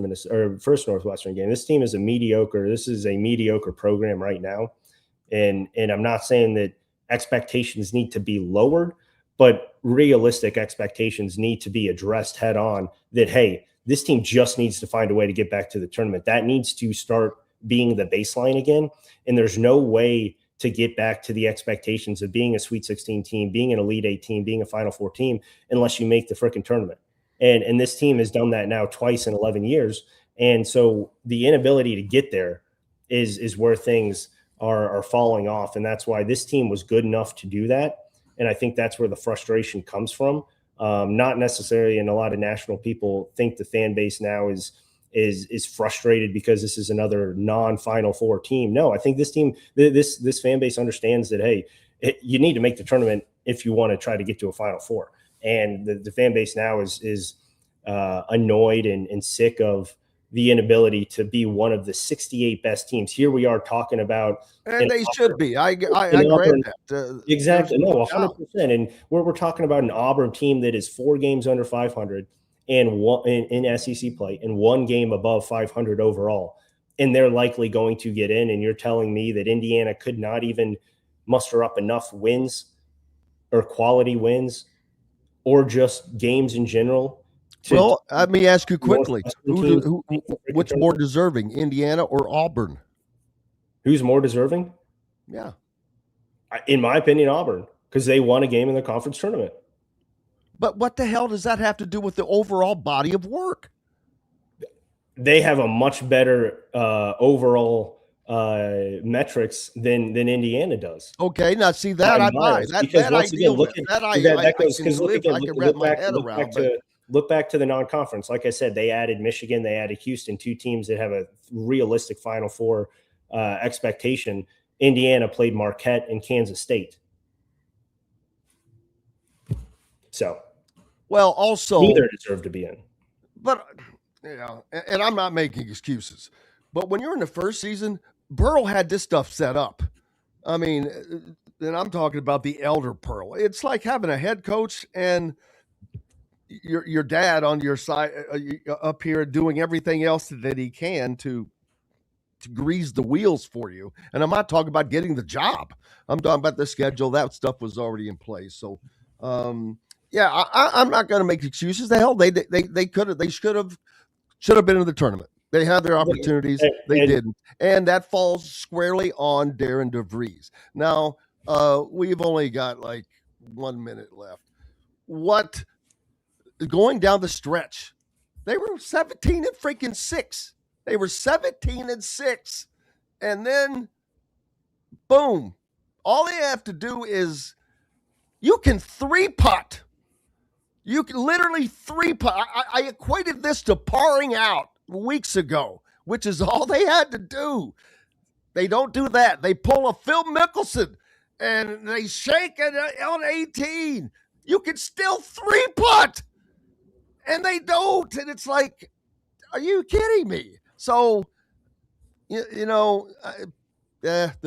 Northwestern game. This team is a mediocre program right now. And I'm not saying that expectations need to be lowered, but realistic expectations need to be addressed head on that, hey, this team just needs to find a way to get back to the tournament. That needs to start being the baseline again. And there's no way to get back to the expectations of being a Sweet 16 team, being an Elite 8 team, being a Final Four team, unless you make the freaking tournament. And this team has done that now twice in 11 years. And so the inability to get there is where things are falling off. And that's why this team was good enough to do that. And I think that's where the frustration comes from. Not necessarily, and a lot of national people think the fan base now is frustrated because this is another non-Final Four team. No, I think this team, this fan base understands that, hey, you need to make the tournament if you want to try to get to a Final Four. And the fan base now is annoyed and sick of the inability to be one of the 68 best teams. Here we are talking about, and they should be. I grant that. Exactly. No, 100%. And we're talking about an Auburn team that is 4 games under 500 and one in SEC play and 1 game above 500 overall. And they're likely going to get in. And you're telling me that Indiana could not even muster up enough wins or quality wins or just games in general. Well, let me ask you quickly: what's more deserving, Indiana or Auburn? Who's more deserving? Yeah, in my opinion, Auburn, because they won a game in the conference tournament. But what the hell does that have to do with the overall body of work? They have a much better overall metrics than Indiana does. Okay, now see that I buy that I deal with. Look back to the non-conference. Like I said, they added Michigan, they added Houston, 2 teams that have a realistic Final Four expectation. Indiana played Marquette and Kansas State. So, well, also neither deserve to be in. But and I'm not making excuses. But when you're in the first season, Burrow had this stuff set up. I mean, and I'm talking about the elder Pearl. It's like having a head coach and your dad on your side up here doing everything else that he can to grease the wheels for you. And I'm not talking about getting the job. I'm talking about the schedule. That stuff was already in place. So, I'm not going to make excuses. The hell, they should have been in the tournament. They had their opportunities. They didn't. And that falls squarely on Darren DeVries. Now, we've only got like 1 minute left. Going down the stretch, they were 17-6. They were 17-6. And then, boom. All they have to do is you can 3-putt. You can literally 3-putt. I equated this to parring out weeks ago, which is all they had to do. They don't do that. They pull a Phil Mickelson and they shake it on 18. You can still 3-putt. And they don't. And it's like, are you kidding me? So, the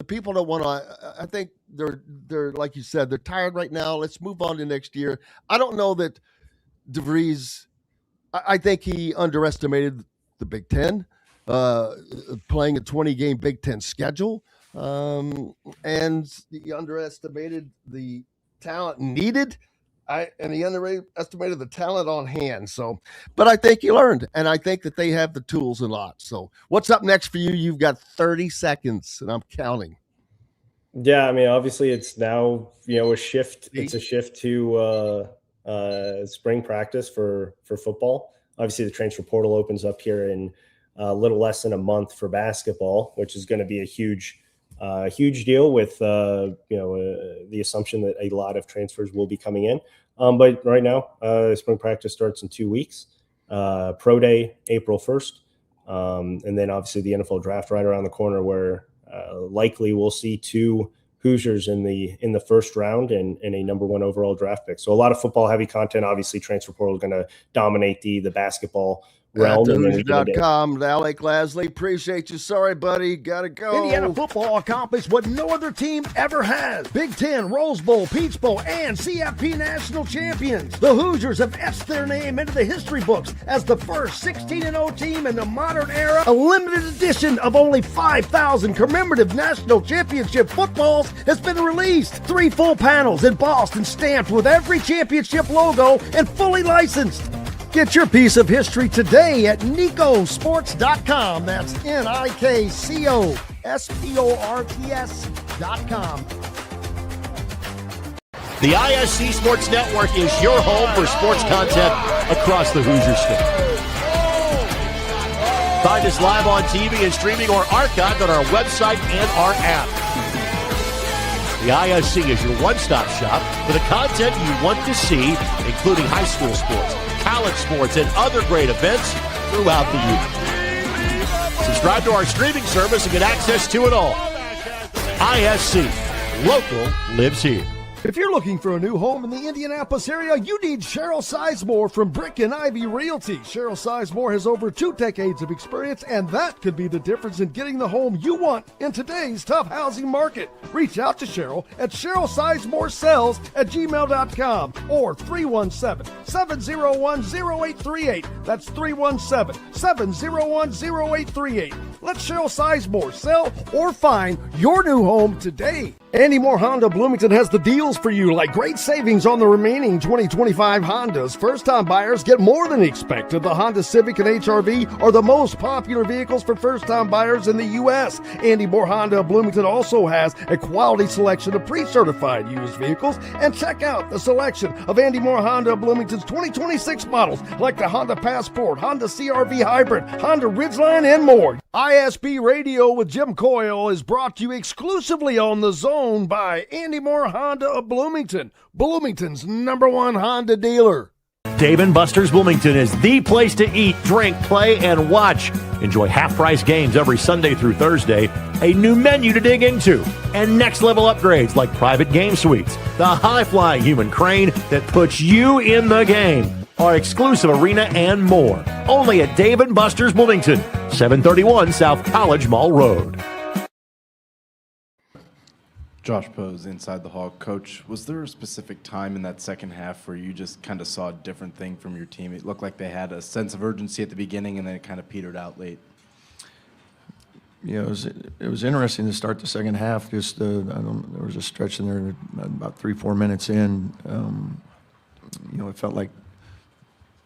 people don't want to, I think they're like you said, they're tired right now. Let's move on to next year. I don't know that DeVries, I think he underestimated the Big Ten, playing a 20-game Big Ten schedule. And he underestimated the talent needed. And he underestimated the talent on hand. So, but I think he learned, and I think that they have the tools a lot. So, what's up next for you? You've got 30 seconds, and I'm counting. Yeah, I mean, obviously, it's now a shift. It's a shift to spring practice for football. Obviously, the transfer portal opens up here in a little less than a month for basketball, which is going to be a huge deal with the assumption that a lot of transfers will be coming in. But right now, spring practice starts in 2 weeks. Pro Day, April 1st. And then obviously the NFL draft right around the corner, where likely we'll see 2 Hoosiers in the first round and a number 1 overall draft pick. So a lot of football heavy content. Obviously, transfer portal is going to dominate the basketball realm. Hoosiers.com, Alec, Lasley, appreciate you. Sorry, buddy, gotta go. Indiana football accomplished what no other team ever has. Big Ten, Rose Bowl, Peach Bowl, and CFP national champions. The Hoosiers have etched their name into the history books as the first 16-0 team in the modern era. A limited edition of only 5,000 commemorative national championship footballs has been released. 3 full panels embossed and stamped with every championship logo and fully licensed. Get your piece of history today at NICOsports.com. That's NICOsports.com. The ISC Sports Network is your home for sports content across the Hoosier State. Find us live on TV and streaming or archived on our website and our app. The ISC is your one-stop shop for the content you want to see, including high school sports, college sports, and other great events throughout the year. Subscribe to our streaming service and get access to it all. ISC. Local lives here. If you're looking for a new home in the Indianapolis area, you need Cheryl Sizemore from Brick and Ivy Realty. Cheryl Sizemore has over 2 decades of experience, and that could be the difference in getting the home you want in today's tough housing market. Reach out to Cheryl at CherylSizemoreSells@gmail.com or 317-701-0838. That's 317-701-0838. Let Cheryl Sizemore sell or find your new home today. Andy Moore Honda Bloomington has the deals for you, like great savings on the remaining 2025 Hondas. First-time buyers get more than expected. The Honda Civic and HR-V are the most popular vehicles for first-time buyers in the U.S. Andy Moore Honda Bloomington also has a quality selection of pre-certified used vehicles. And check out the selection of Andy Moore Honda Bloomington's 2026 models, like the Honda Passport, Honda CR-V Hybrid, Honda Ridgeline, and more. ISB Radio with Jim Coyle is brought to you exclusively on The Zone by Andy Moore Honda of Bloomington, Bloomington's #1 Honda dealer. Dave & Buster's Bloomington is the place to eat, drink, play, and watch. Enjoy half-price games every Sunday through Thursday, a new menu to dig into, and next-level upgrades like private game suites, the high-flying human crane that puts you in the game, our exclusive arena, and more. Only at Dave & Buster's Bloomington, 731 South College Mall Road. Josh Pose, Inside the Hog. Coach, was there a specific time in that second half where you just kind of saw a different thing from your team? It looked like they had a sense of urgency at the beginning, and then it kind of petered out late. Yeah, it was interesting to start the second half. Just there was a stretch in there about 3-4 minutes in. It felt like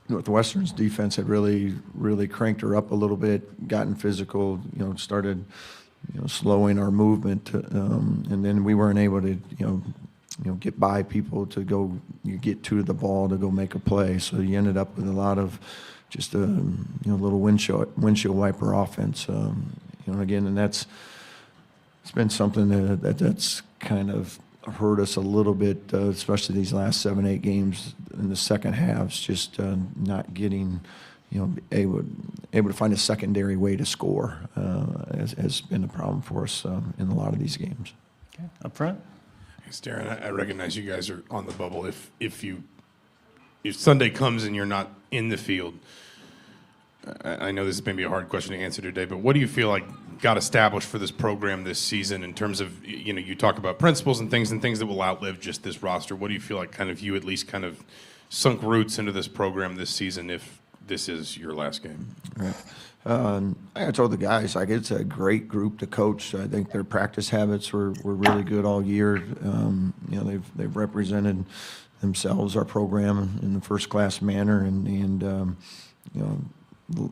Northwestern's defense had really cranked her up a little bit, gotten physical. Started slowing our movement, and then we weren't able to get by people to go get to the ball to go make a play. So you ended up with a lot of just a little windshield wiper offense. Again, and it's been something that's kind of hurt us a little bit, especially these last 7-8 games in the second halves, just not getting able to find a secondary way to score has been a problem for us in a lot of these games. Okay, up front. Thanks, Darren. I recognize you guys are on the bubble. If Sunday comes and you're not in the field, I know this is maybe a hard question to answer today, but what do you feel like got established for this program this season in terms of, you talk about principles and things that will outlive just this roster. What do you feel like kind of you at least kind of sunk roots into this program this season if this is your last game? Right. I told the guys, it's a great group to coach. I think their practice habits were really good all year. They've represented themselves, our program, in the first-class manner, and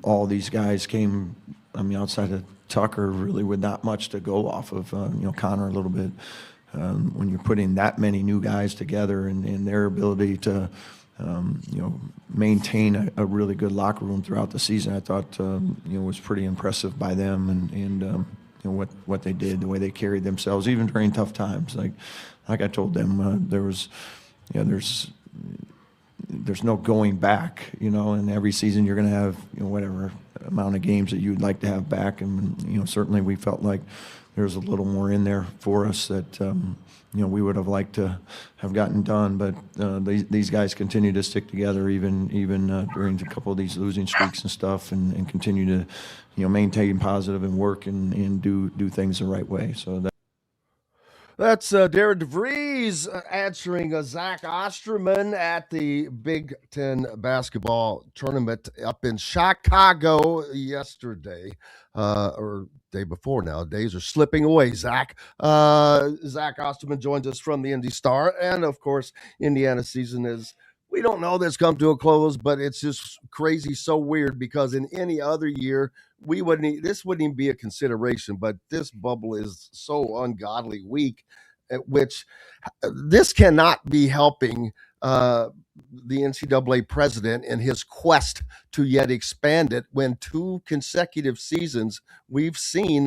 all these guys came, outside of Tucker, really with not much to go off of, Connor a little bit. When you're putting that many new guys together and their ability to, maintain a really good locker room throughout the season, I thought, was pretty impressive by them and what they did, the way they carried themselves, even during tough times. Like I told them, there's no going back, and every season you're going to have, whatever amount of games that you'd like to have back. And, certainly we felt like there's a little more in there for us that, we would have liked to have gotten done. But these guys continue to stick together even during a couple of these losing streaks and stuff and continue to, maintain positive and work and do things the right way. So That's Darren DeVries answering Zach Osterman at the Big Ten basketball tournament up in Chicago yesterday, or day before now. Days are slipping away, Zach. Zach Osterman joins us from the Indy Star. And, of course, Indiana season is, we don't know that's come to a close, but it's just crazy, so weird, because in any other year, this wouldn't even be a consideration, but this bubble is so ungodly weak, at which this cannot be helping the NCAA president in his quest to yet expand it, when 2 consecutive seasons we've seen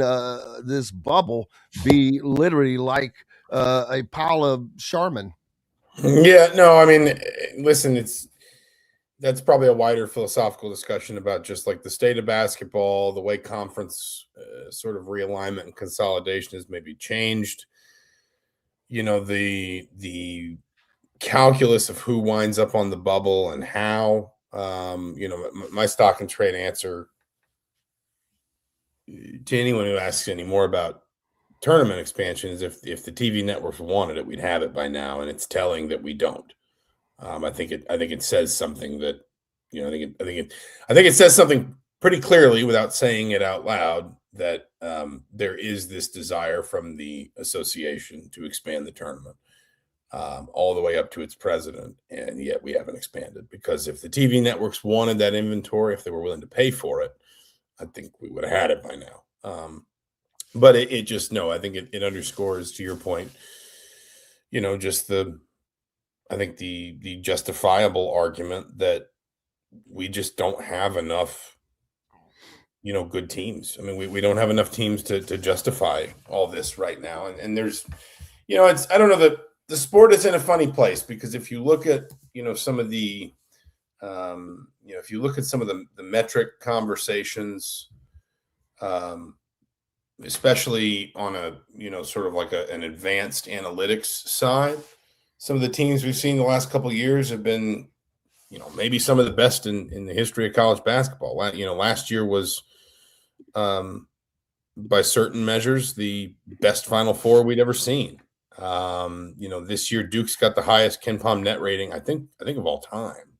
this bubble be literally like a pile of Charmin. Yeah, no, I mean, listen, that's probably a wider philosophical discussion about just like the state of basketball, the way conference sort of realignment and consolidation has maybe changed. The calculus of who winds up on the bubble and how. My stock and trade answer to anyone who asks any more about tournament expansion is if the TV networks wanted it, we'd have it by now, and it's telling that we don't. I think it says something that I think it says something pretty clearly without saying it out loud that there is this desire from the association to expand the tournament all the way up to its president, and yet we haven't expanded because if the TV networks wanted that inventory, if they were willing to pay for it, I think we would have had it by now. But it just I think it underscores, to your point, just I think the justifiable argument that we just don't have enough, good teams. I mean, we don't have enough teams to justify all this right now. And there's, I don't know, the sport is in a funny place because if you look at, some of the, if you look at some of the metric conversations, especially on a, sort of like an advanced analytics side, some of the teams we've seen the last couple of years have been, maybe some of the best in the history of college basketball. Last year was, by certain measures, the best Final Four we'd ever seen. This year Duke's got the highest KenPom net rating, I think of all time.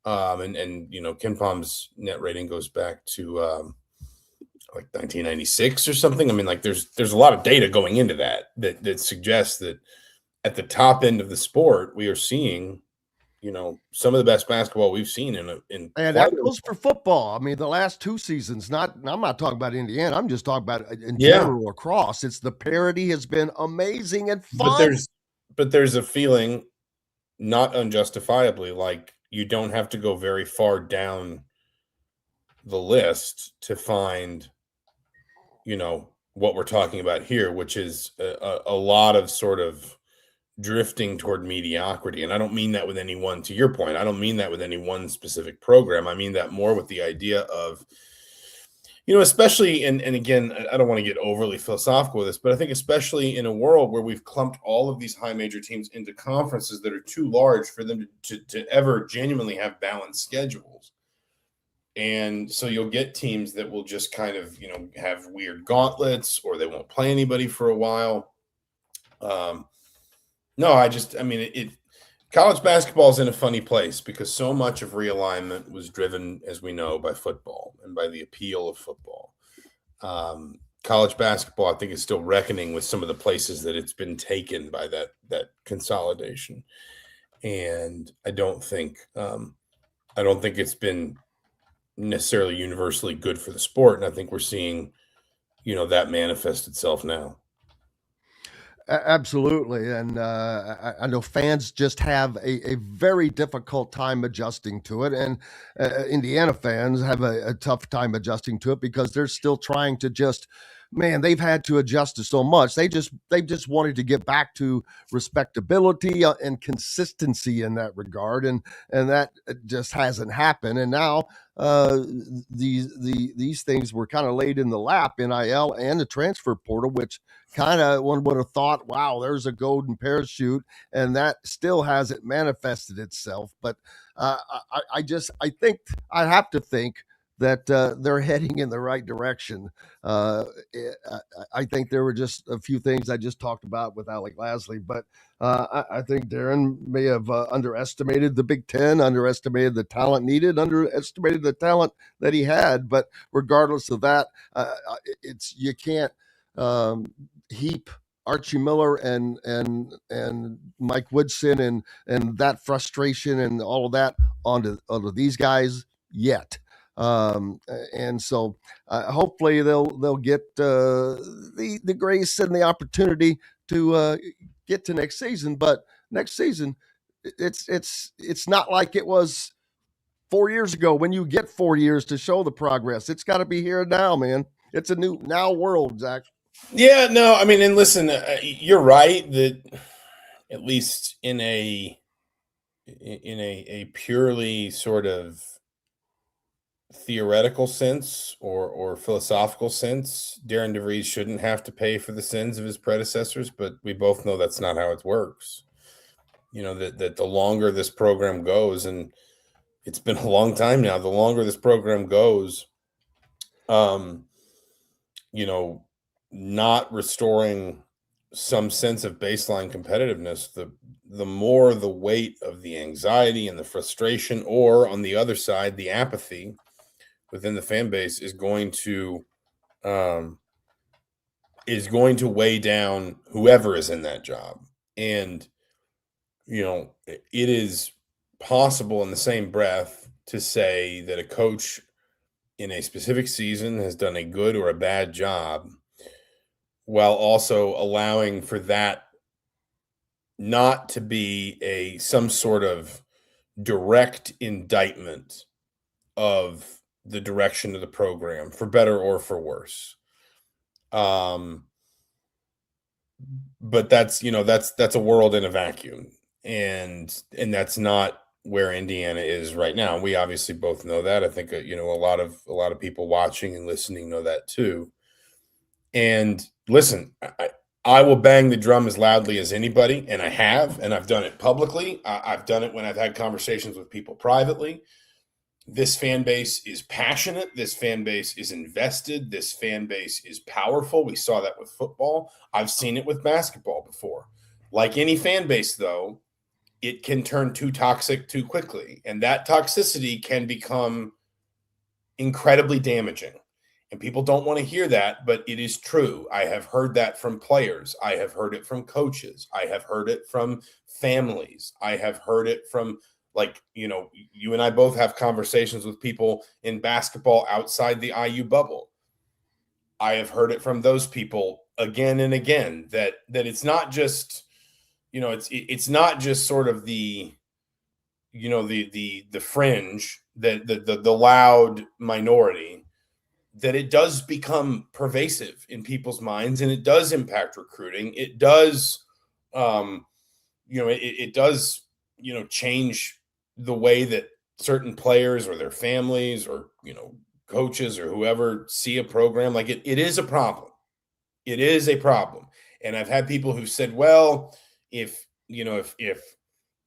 And KenPom's net rating goes back to like 1996 or something. I mean, like there's a lot of data going into that suggests that at the top end of the sport, we are seeing, some of the best basketball we've seen in and that goes for football. I mean, the last two seasons, I'm not talking about Indiana. I'm just talking about in general across. It's the parity has been amazing and fun. But there's a feeling, not unjustifiably, like you don't have to go very far down the list to find, what we're talking about here, which is a lot of sort of drifting toward mediocrity. And I don't mean that with any one, to your point, I don't mean that with any one specific program. I mean that more with the idea of, especially, and again, I don't want to get overly philosophical with this, but I think especially in a world where we've clumped all of these high major teams into conferences that are too large for them to ever genuinely have balanced schedules. And so you'll get teams that will just kind of, have weird gauntlets, or they won't play anybody for a while. College basketball is in a funny place because so much of realignment was driven, as we know, by football and by the appeal of football. College basketball, I think, is still reckoning with some of the places that it's been taken by that consolidation. And I don't think it's been necessarily universally good for the sport. And I think we're seeing, that manifest itself now. Absolutely. And I know fans just have a very difficult time adjusting to it. And Indiana fans have a tough time adjusting to it because they're still trying to they've had to adjust to so much. They just wanted to get back to respectability and consistency in that regard. And that just hasn't happened. And now these things were kind of laid in the lap, NIL and the transfer portal, which kind of one would have thought, wow, there's a golden parachute, and that still hasn't manifested itself. But I have to think that they're heading in the right direction. I think there were just a few things I just talked about with Alec Lasley, but I think Darren may have underestimated the Big Ten, underestimated the talent needed, underestimated the talent that he had. But regardless of that, you can't heap Archie Miller and Mike Woodson and that frustration and all of that onto these guys yet. And so hopefully they'll get the grace and the opportunity to get to next season. But next season, it's not like it was 4 years ago when you get 4 years to show the progress. It's got to be here now, man. It's a new now world, Zach. Yeah, no, I mean, and listen, you're right that at least in a purely sort of theoretical sense or philosophical sense, Darren DeVries shouldn't have to pay for the sins of his predecessors, but we both know that's not how it works. That the longer this program goes, and it's been a long time now, the longer this program goes, um, not restoring some sense of baseline competitiveness, the more the weight of the anxiety and the frustration, or on the other side, the apathy within the fan base is going to weigh down whoever is in that job. And it is possible in the same breath to say that a coach in a specific season has done a good or a bad job, while also allowing for that not to be some sort of direct indictment of the direction of the program, for better or for worse. But that's a world in a vacuum, and that's not where Indiana is right now. We obviously both know that. I think a lot of people watching and listening know that too. And listen, I will bang the drum as loudly as anybody, and I have, and I've done it publicly. I've done it when I've had conversations with people privately. This fan base is passionate. This fan base is invested. This fan base is powerful. We saw that with football. I've seen it with basketball before. Like any fan base, though, it can turn too toxic too quickly, and that toxicity can become incredibly damaging. And people don't want to hear that, but it is true. I have heard that from players. I have heard it from coaches. I have heard it from families. I have heard it from, you and I both have conversations with people in basketball outside the IU bubble. I have heard it from those people again and again that it's not just, it's not just sort of the fringe, the loud minority, that it does become pervasive in people's minds, and it does impact recruiting. It does, it does, change the way that certain players or their families or, coaches or whoever see a program. Like it is a problem. It is a problem. And I've had people who said, well, if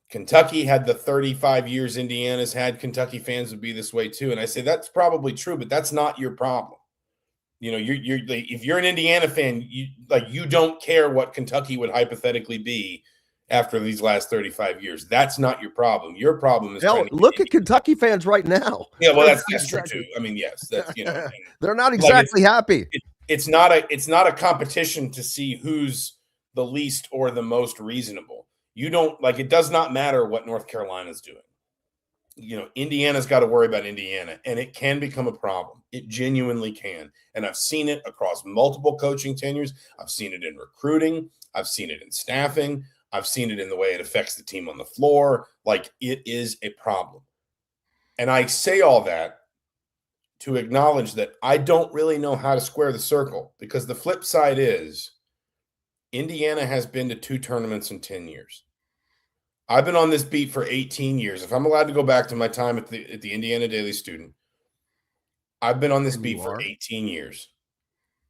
Kentucky had the 35 years Indiana's had, Kentucky fans would be this way too. And I say that's probably true, but that's not your problem. If you're an Indiana fan, you don't care what Kentucky would hypothetically be after these last 35 years. That's not your problem. Your problem is look at Kentucky fans right now. Yeah, well, that's true too. I mean, yes, that's they're not exactly happy. It's not a competition to see who's the least or the most reasonable. It does not matter what North Carolina's doing. Indiana's got to worry about Indiana, and it can become a problem. It genuinely can. And I've seen it across multiple coaching tenures. I've seen it in recruiting. I've seen it in staffing. I've seen it in the way it affects the team on the floor. It is a problem. And I say all that to acknowledge that I don't really know how to square the circle, because the flip side is Indiana has been to 2 tournaments in 10 years. I've been on this beat for 18 years. If I'm allowed to go back to my time at the Indiana Daily Student, I've been on this beat for 18 years.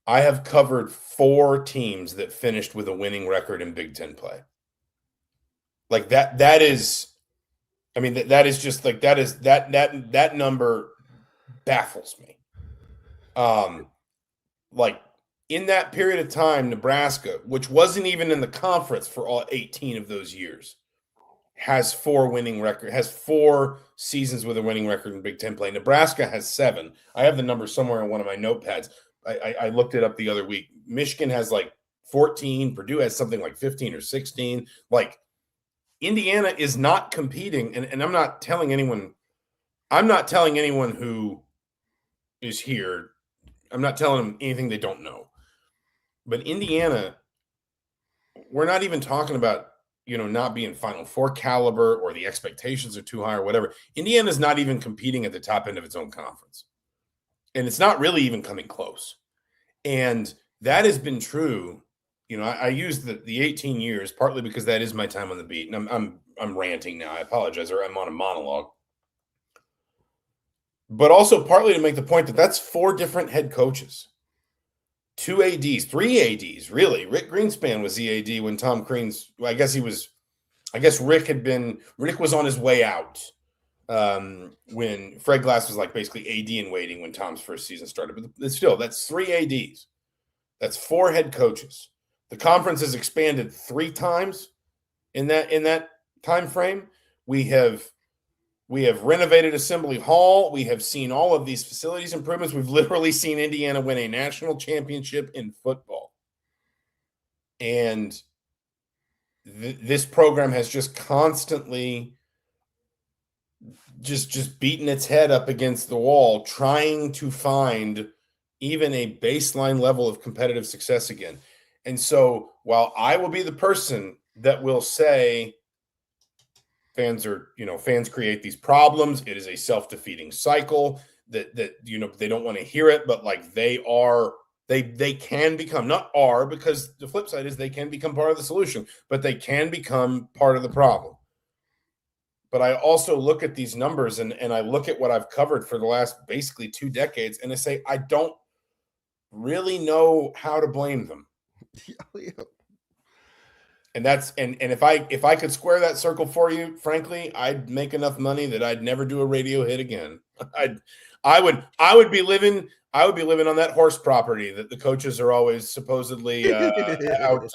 I have covered 4 teams that finished with a winning record in Big Ten play. That is just that number baffles me. In that period of time, Nebraska, which wasn't even in the conference for all 18 of those years, has 4 seasons with a winning record in Big Ten play. Nebraska has 7. I have the number somewhere on one of my notepads. I looked it up the other week. Michigan has 14. Purdue has something like 15 or 16. Indiana is not competing, and I'm not telling anyone who is here, I'm not telling them anything they don't know. But Indiana, we're not even talking about not being Final Four caliber or the expectations are too high or whatever. Indiana's not even competing at the top end of its own conference. And it's not really even coming close. And that has been true. You know, I use the 18 years partly because that is my time on the beat, and I'm ranting now. I apologize, or I'm on a monologue. But also partly to make the point that that's 4 different head coaches, 2 ADs, 3 ADs, really. Rick Greenspan was the AD when Tom Crean's. Well, I guess Rick was on his way out when Fred Glass was like basically AD in waiting when Tom's first season started. But still, that's 3 ADs. That's 4 head coaches. The conference has expanded 3 times in that time frame. We have renovated Assembly Hall. We have seen all of these facilities improvements. We've literally seen Indiana win a national championship in football. And this program has just constantly just beaten its head up against the wall, trying to find even a baseline level of competitive success again. And so while I will be the person that will say fans create these problems, it is a self-defeating cycle that they don't want to hear it, but like they can become, not are, because the flip side is they can become part of the solution, but they can become part of the problem. But I also look at these numbers and I look at what I've covered for the last basically 2 decades, and I say, I don't really know how to blame them. And if I could square that circle for you, frankly, I'd make enough money that I'd never do a radio hit again. I would be living on that horse property that the coaches are always supposedly out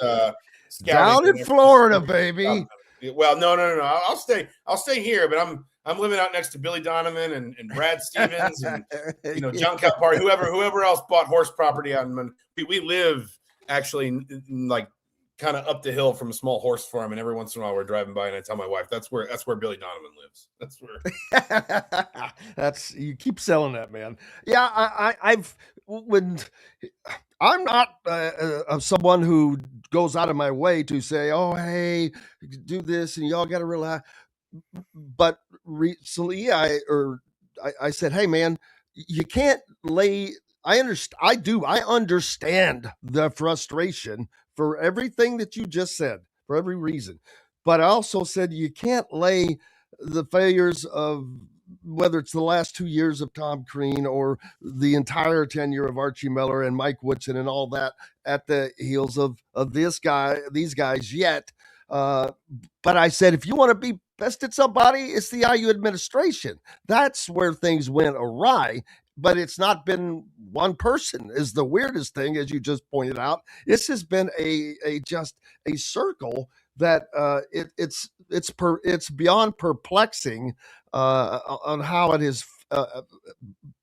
scouting down in Florida, baby. Well, no. I'll stay here, but I'm living out next to Billy Donovan and Brad Stevens and John Calipari, whoever else bought horse property out in we live actually in like kind of up the hill from a small horse farm, and every once in a while we're driving by and I tell my wife that's where Billy Donovan lives. That's where you keep selling that, man. Yeah, I'm not someone who goes out of my way to say, oh, hey, do this and y'all got to realize. But recently I said, hey, man, you can't lay. I understand the frustration for everything that you just said, for every reason. But I also said you can't lay the failures of whether it's the last 2 years of Tom Crean or the entire tenure of Archie Miller and Mike Woodson and all that at the heels of these guys yet. But I said, if you want to be best at somebody, it's the IU administration. That's where things went awry. But it's not been one person is the weirdest thing, as you just pointed out. This has been just a circle that it's beyond perplexing on how it has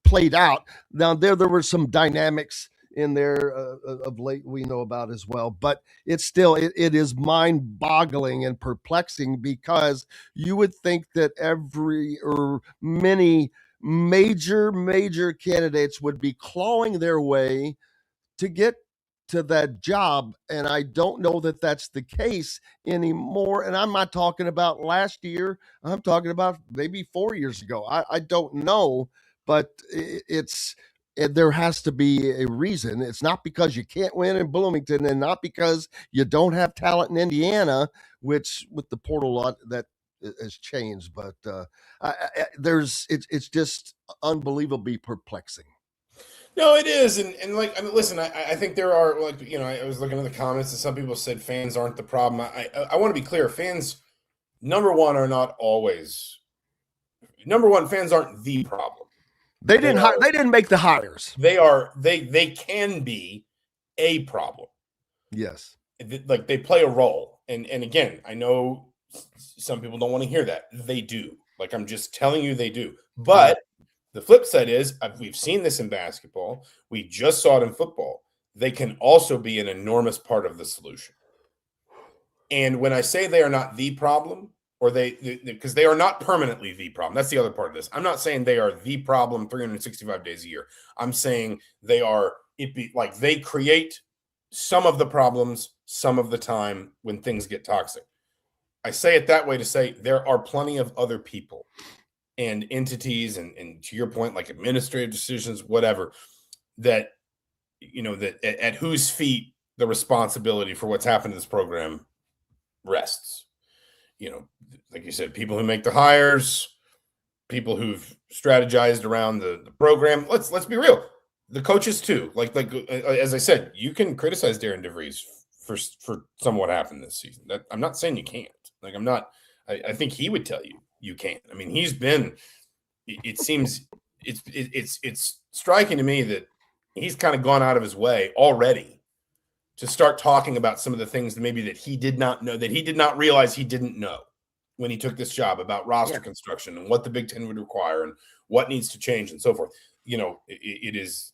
played out. Now there were some dynamics in there of late we know about as well, but it's still it is mind-boggling and perplexing, because you would think that many major candidates would be clawing their way to get to that job. And I don't know that that's the case anymore. And I'm not talking about last year. I'm talking about maybe 4 years ago. I don't know, but there has to be a reason. It's not because you can't win in Bloomington and not because you don't have talent in Indiana, which with the portal lot that has changed, but it's just unbelievably perplexing. No, it is, and like, I mean, listen, I think there are, like, I was looking at the comments and some people said fans aren't the problem. I want to be clear, fans, number one, fans aren't the problem. They didn't make the hires. They can be a problem. Yes, like they play a role, and again, I know some people don't want to hear that. They do. Like, I'm just telling you, they do. But the flip side is, we've seen this in basketball. We just saw it in football. They can also be an enormous part of the solution. And when I say they are not the problem, or because they are not permanently the problem. That's the other part of this. I'm not saying they are the problem 365 days a year. I'm saying they create some of the problems some of the time when things get toxic. I say it that way to say there are plenty of other people and entities and to your point, like administrative decisions, whatever, that that at whose feet the responsibility for what's happened to this program rests. Like you said, people who make the hires, people who've strategized around the program. Let's be real. The coaches too. Like as I said, you can criticize Darren DeVries for some of what happened this season. I'm not saying you can't. Like I'm not. I think he would tell you can't. I mean, he's been. It seems it's striking to me that he's kind of gone out of his way already to start talking about some of the things that he did not know, that he did not realize he didn't know when he took this job, about roster construction and what the Big Ten would require and what needs to change and so forth. It is.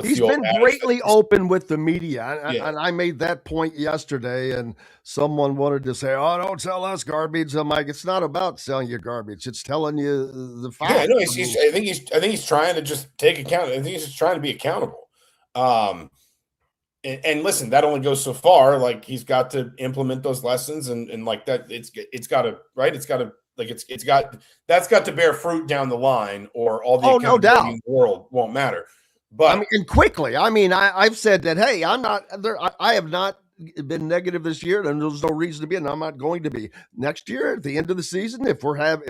He's been greatly open with the media, and I made that point yesterday, and someone wanted to say, "Oh, don't sell us garbage." I'm like, it's not about selling you garbage; it's telling you the facts. Yeah, no, I think he's trying to just take account. I think he's just trying to be accountable. And listen, that only goes so far. Like he's got to implement those lessons, and like that, it's got to right. It's got to that's got to bear fruit down the line, or all the accountability in the world won't matter. But and quickly. I've said that. Hey, I'm not there. I have not been negative this year, and there's no reason to be, and I'm not going to be next year at the end of the season. If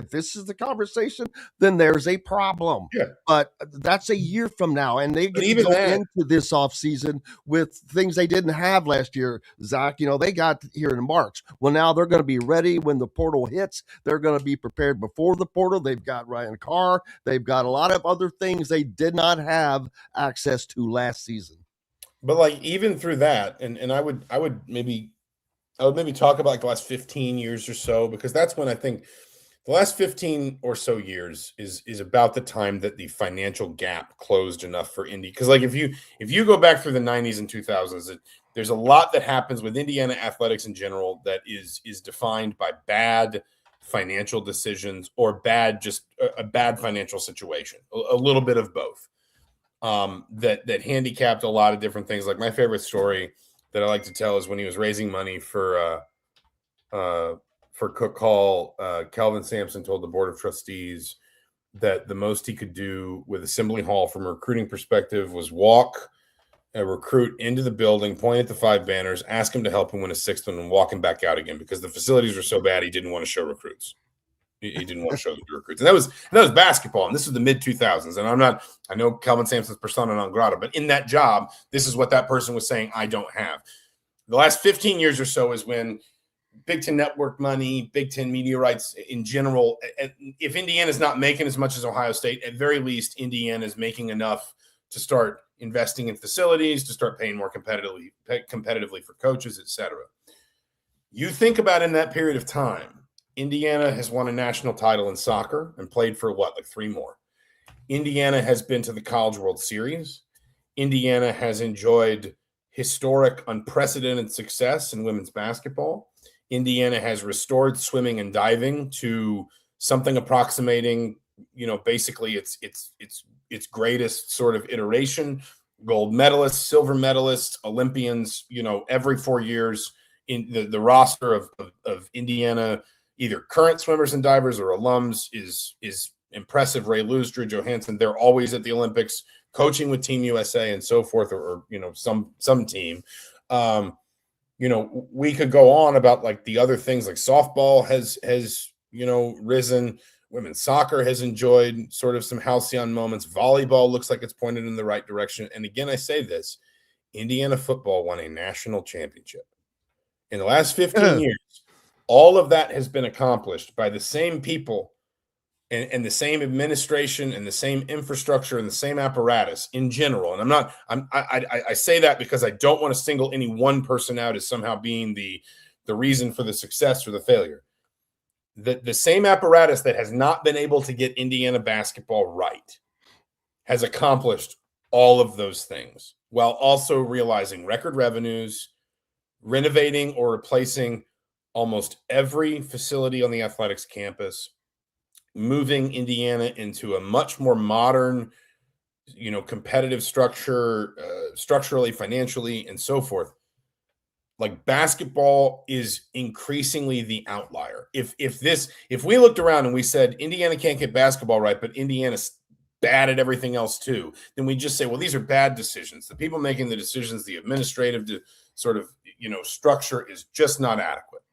this is the conversation, then there's a problem. Yeah. But that's a year from now, and they get to go into this offseason with things they didn't have last year. Zach, they got here in March. Well, now they're going to be ready when the portal hits. They're going to be prepared before the portal. They've got Ryan Carr. They've got a lot of other things they did not have access to last season. But like even through that, and I would maybe talk about like the last 15 years or so, because that's when I think the last 15 or so years is about the time that the financial gap closed enough for Indy. Because like if you go back through the 90s and 2000s, there's a lot that happens with Indiana athletics in general that is defined by bad financial decisions or a bad financial situation, a little bit of both. That handicapped a lot of different things. Like my favorite story that I like to tell is when he was raising money for Cook Hall, Calvin Sampson told the board of trustees that the most he could do with Assembly Hall from a recruiting perspective was walk a recruit into the building, point at the 5 banners, ask him to help him win a 6th one, and walk him back out again because the facilities were so bad he didn't want to show recruits. He didn't want to show the recruits. And that was basketball. And this was the mid 2000s. And I know Calvin Sampson's persona non grata, but in that job, this is what that person was saying I don't have. The last 15 years or so is when Big Ten network money, Big Ten media rights in general, if Indiana's not making as much as Ohio State, at very least Indiana is making enough to start investing in facilities, to start paying more competitively for coaches, et cetera. You think about in that period of time, Indiana has won a national title in soccer and played for like 3 more. Indiana has been to the College World Series. Indiana has enjoyed historic, unprecedented success in women's basketball. Indiana has restored swimming and diving to something approximating, basically its greatest sort of iteration. Gold medalists, silver medalists, Olympians, every 4 years in the roster of Indiana, either current swimmers and divers or alums is impressive. Ray Lewis, Drew Johansson, they're always at the Olympics, coaching with Team USA and so forth, or some team. We could go on about like the other things, like softball has risen. Women's soccer has enjoyed sort of some halcyon moments. Volleyball looks like it's pointed in the right direction. And again, I say this, Indiana football won a national championship. In the last 15 years, all of that has been accomplished by the same people and the same administration and the same infrastructure and the same apparatus in general. And I say that because I don't want to single any one person out as somehow being the reason for the success or the failure. The same apparatus that has not been able to get Indiana basketball right has accomplished all of those things while also realizing record revenues, renovating or replacing almost every facility on the athletics campus, moving Indiana into a much more modern, competitive structure, structurally, financially, and so forth. Like basketball is increasingly the outlier. If we looked around and we said Indiana can't get basketball right, but Indiana bad at everything else too, then we just say, well, these are bad decisions. The people making the decisions, the administrative sort of, structure is just not adequate.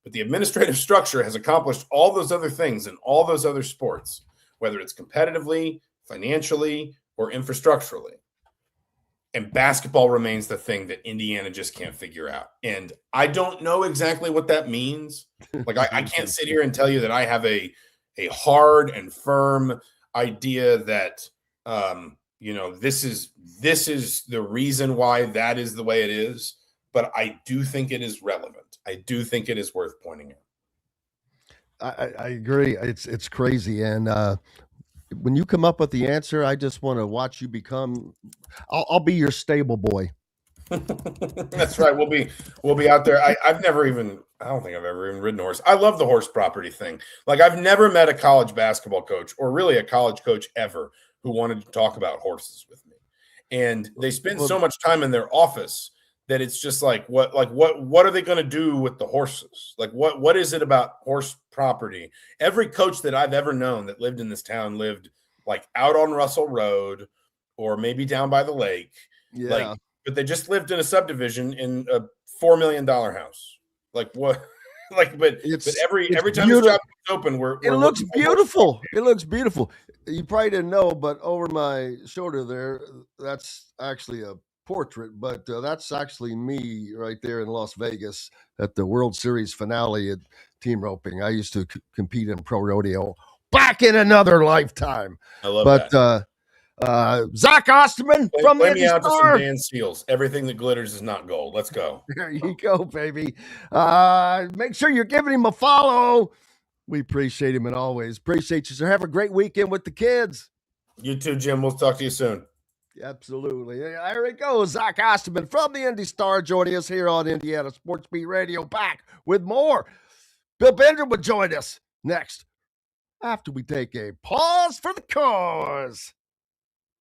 But the administrative structure has accomplished all those other things in all those other sports, whether it's competitively, financially, or infrastructurally. And basketball remains the thing that Indiana just can't figure out. And I don't know exactly what that means. Like, I can't sit here and tell you that I have a hard and firm idea that, this is the reason why that is the way it is. But I do think it is relevant. I do think it is worth pointing out. I agree. It's crazy. And when you come up with the answer, I just want to watch you become. I'll be your stable boy. That's right. We'll be out there. I don't think I've ever even ridden a horse. I love the horse property thing. Like, I've never met a college basketball coach, or really a college coach ever, who wanted to talk about horses with me. And they spend so much time in their office that it's just like, what are they going to do with the horses? Like, what is it about horse property? Every coach that I've ever known that lived in this town lived like out on Russell Road or maybe down by the lake. Yeah. But they just lived in a subdivision in a $4 million house. Like, what? But every time this job is open, it looks beautiful. It looks beautiful. You probably didn't know, but over my shoulder there, that's actually a portrait, but that's actually me right there in Las Vegas at the World Series finale at team roping. I used to compete in pro rodeo back in another lifetime. I love that. Zach Osterman from the me out to some NCAA. Dan Seals. Everything that glitters is not gold. Let's go. There you go, baby. Make sure you're giving him a follow. We appreciate him and always appreciate you, sir. Have a great weekend with the kids. You too, Jim. We'll talk to you soon. Absolutely. There it goes. Zach Osterman from the Indy Star joining us here on Indiana Sports Beat Radio. Back with more. Bill Bender will join us next after we take a pause for the cause.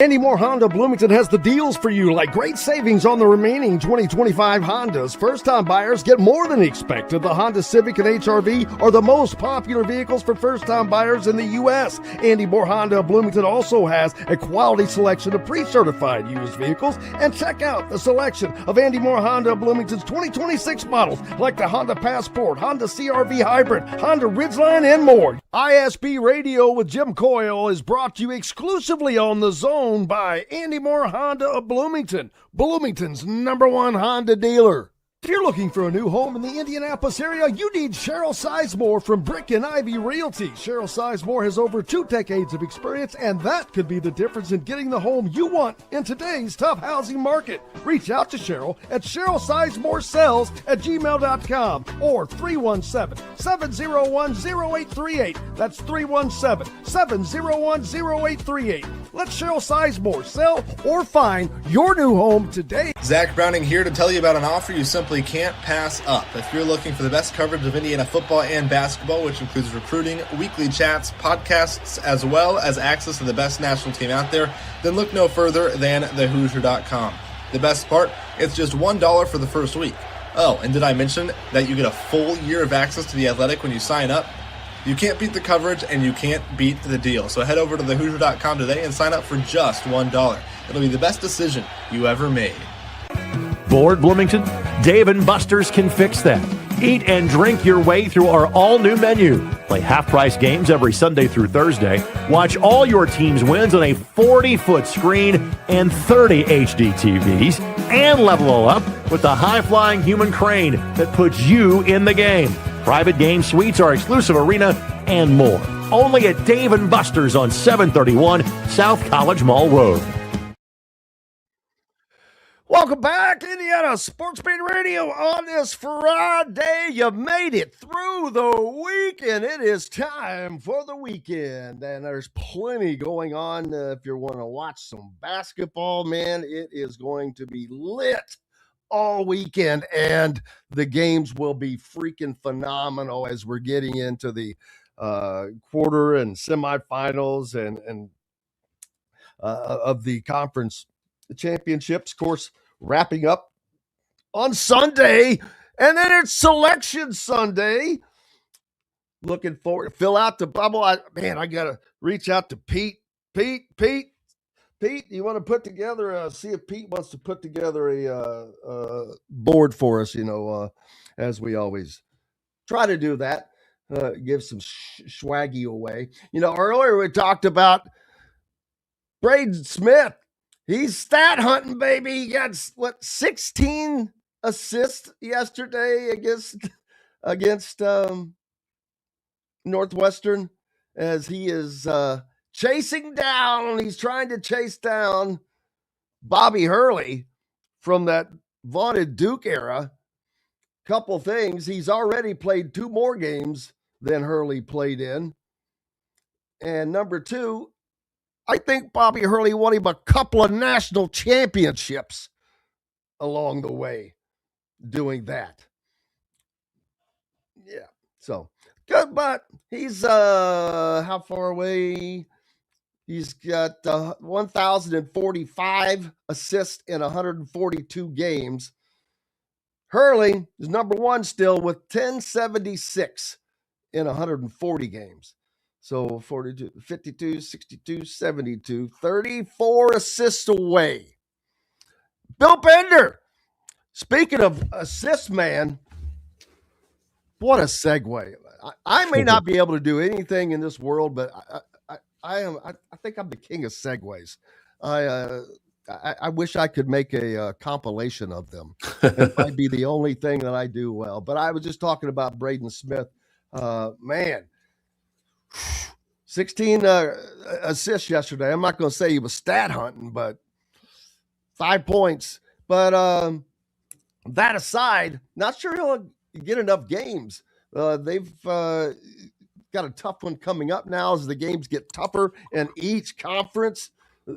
Andy Moore Honda Bloomington has the deals for you, like great savings on the remaining 2025 Hondas. First-time buyers get more than expected. The Honda Civic and HR-V are the most popular vehicles for first-time buyers in the U.S. Andy Moore Honda Bloomington also has a quality selection of pre-certified used vehicles. And check out the selection of Andy Moore Honda Bloomington's 2026 models, like the Honda Passport, Honda CR-V Hybrid, Honda Ridgeline, and more. ISB Radio with Jim Coyle is brought to you exclusively on The Zone by Andy Moore Honda of Bloomington, Bloomington's #1 Honda dealer. If you're looking for a new home in the Indianapolis area, you need Cheryl Sizemore from Brick and Ivy Realty. Cheryl Sizemore has over 2 decades of experience, and that could be the difference in getting the home you want in today's tough housing market. Reach out to Cheryl at CherylSizemore@gmail.com or 317-701-0838. That's 317-701-0838. Let Cheryl Sizemore sell or find your new home today. Zach Browning here to tell you about an offer you simply can't pass up. If you're looking for the best coverage of Indiana football and basketball, which includes recruiting, weekly chats, podcasts, as well as access to the best national team out there, then look no further than thehoosier.com. The best part, it's just $1 for the first week. Oh, and did I mention that you get a full year of access to The Athletic when you sign up? You can't beat the coverage, and you can't beat the deal. So head over to thehoosier.com today and sign up for just $1. It'll be the best decision you ever made. Bored, Bloomington? Dave & Buster's can fix that. Eat and drink your way through our all-new menu. Play half-price games every Sunday through Thursday. Watch all your team's wins on a 40-foot screen and 30 HD TVs. And level all up with the high-flying human crane that puts you in the game. Private game suites, our exclusive arena, and more. Only at Dave & Buster's on 731 South College Mall Road. Welcome back, Indiana Sports Beat Radio on this Friday. You made it through the week, and it is time for the weekend. And there's plenty going on. If you want to watch some basketball, man, it is going to be lit all weekend, and the games will be freaking phenomenal as we're getting into the quarter and semifinals and of the conference championships. Of course, wrapping up on Sunday, and then it's Selection Sunday. Looking forward to fill out the bubble. I got to reach out to Pete Pete, you want to put together? See if Pete wants to put together a board for us. As we always try to do that. Give some swaggy away. Earlier we talked about Braden Smith. He's stat hunting, baby. He got 16 assists yesterday against Northwestern, as he is chasing down. He's trying to chase down Bobby Hurley from that vaunted Duke era. Couple things. He's already played 2 more games than Hurley played in. And number 2, I think Bobby Hurley won him a couple of national championships along the way doing that. Yeah. So good, but he's how far away? He's got 1,045 assists in 142 games. Hurley is number 1 still with 1076 in 140 games. So 42, 52, 62, 72, 34 assists away. Bill Bender, speaking of assists, man, what a segue. I may not be able to do anything in this world, but I think I'm the king of segues. I wish I could make a compilation of them. It might be the only thing that I do well. But I was just talking about Braden Smith. Man, 16 assists yesterday. I'm not going to say he was stat hunting, but 5 points. But that aside, not sure he'll get enough games. They've got a tough one coming up now as the games get tougher in each conference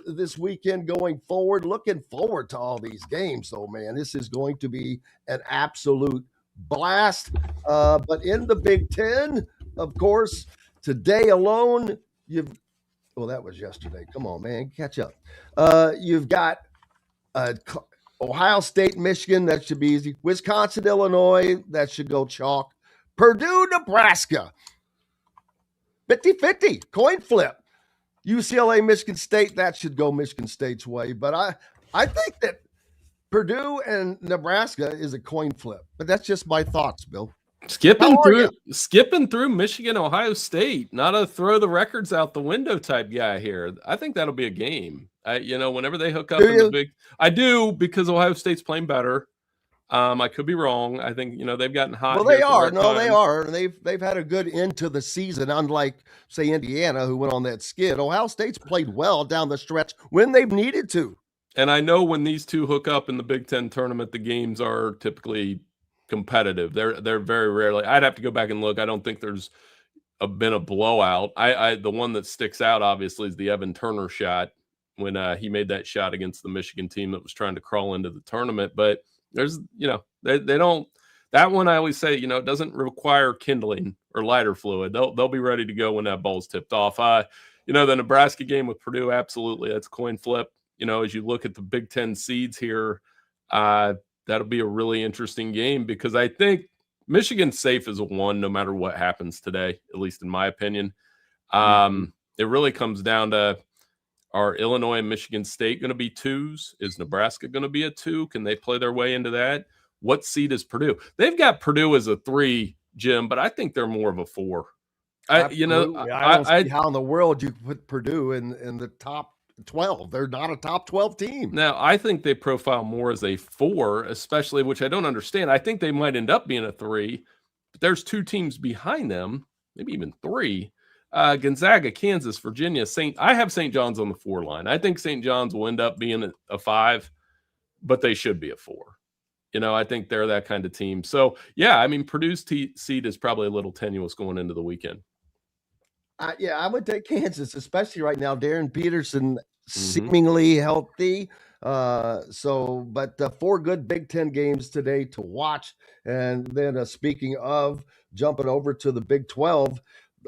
this weekend going forward. Looking forward to all these games, though, man. This is going to be an absolute blast. But in the Big Ten, of course, today alone, that was yesterday. Come on, man, catch up. You've got Ohio State, Michigan, that should be easy. Wisconsin, Illinois, that should go chalk. Purdue, Nebraska, 50-50, coin flip. UCLA, Michigan State, that should go Michigan State's way. But I think that Purdue and Nebraska is a coin flip. But that's just my thoughts, Bill. Skipping through Michigan, Ohio State, not a throw the records out the window type guy here. I think that'll be a game. Whenever they hook up in the big, I do, because Ohio State's playing better. I could be wrong. I think they've gotten hot. Well, they are. No, they are. They've had a good end to the season, unlike say Indiana, who went on that skid. Ohio State's played well down the stretch when they've needed to. And I know when these two hook up in the Big Ten tournament, the games are typically competitive. They're very rarely. I'd have to go back and look. I don't think there's been a blowout. The one that sticks out obviously is the Evan Turner shot when he made that shot against the Michigan team that was trying to crawl into the tournament. But there's, they don't. That one I always say, it doesn't require kindling or lighter fluid. They'll be ready to go when that ball's tipped off. The Nebraska game with Purdue, absolutely, that's a coin flip. As you look at the Big Ten seeds here, that'll be a really interesting game, because I think Michigan's safe as a 1 no matter what happens today, at least in my opinion. It really comes down to, are Illinois and Michigan State going to be 2s? Is Nebraska going to be a 2? Can they play their way into that? What seed is Purdue? They've got Purdue as a 3, Jim, but I think they're more of a 4. I don't see how in the world you put Purdue in the top 12. They're not a top 12 team. Now, I think they profile more as a 4, especially, which I don't understand. I think they might end up being a 3, but there's 2 teams behind them, maybe even 3. Gonzaga, Kansas, Virginia, I have St. John's on the 4 line. I think St. John's will end up being a 5, but they should be a 4. I think they're that kind of team. So, yeah, Purdue's seed is probably a little tenuous going into the weekend. I would take Kansas, especially right now. Darren Peterson seemingly healthy. But 4 good Big Ten games today to watch. And then speaking of jumping over to the Big 12,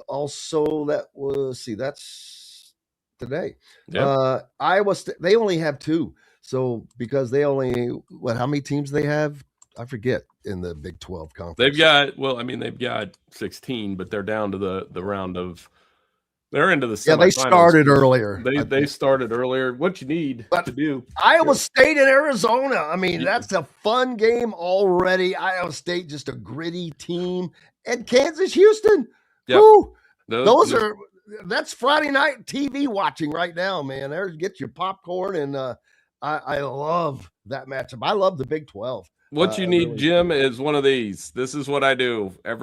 also that's today. Yep. Iowa State, they only have 2. So because they only, how many teams they have? I forget in the Big 12 conference. They've got 16, but they're down to the round of They're into the semifinals. Yeah, they started earlier. They started earlier. What you need to do. Iowa State and Arizona. I mean, that's a fun game already. Iowa State, just a gritty team. And Kansas, Houston. Yep. Woo, that's Friday night TV watching right now, man. Get your popcorn. And I love that matchup. I love the Big 12. What you need, really, Jim, is one of these. This is what I do. I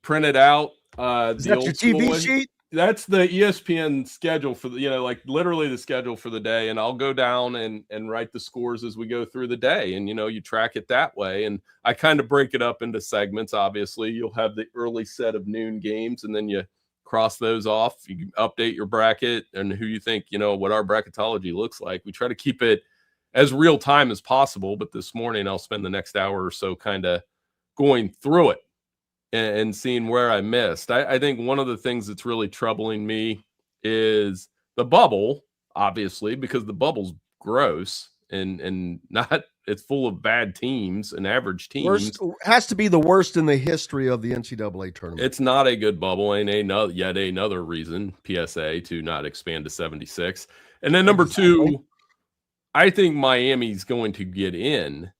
print it out. Is that your TV sheet? That's the ESPN schedule for like literally the schedule for the day. And I'll go down and write the scores as we go through the day. And, you track it that way. And I kind of break it up into segments. Obviously, you'll have the early set of noon games, and then you cross those off. You update your bracket and who you think, what our bracketology looks like. We try to keep it as real time as possible. But this morning I'll spend the next hour or so kind of going through it and seeing where I missed. I think one of the things that's really troubling me is the bubble, obviously, because the bubble's gross and not, it's full of bad teams and average teams. Has to be the worst in the history of the NCAA tournament. It's not a good bubble, and yet another reason PSA to not expand to 76. And then number two, I think Miami's going to get in.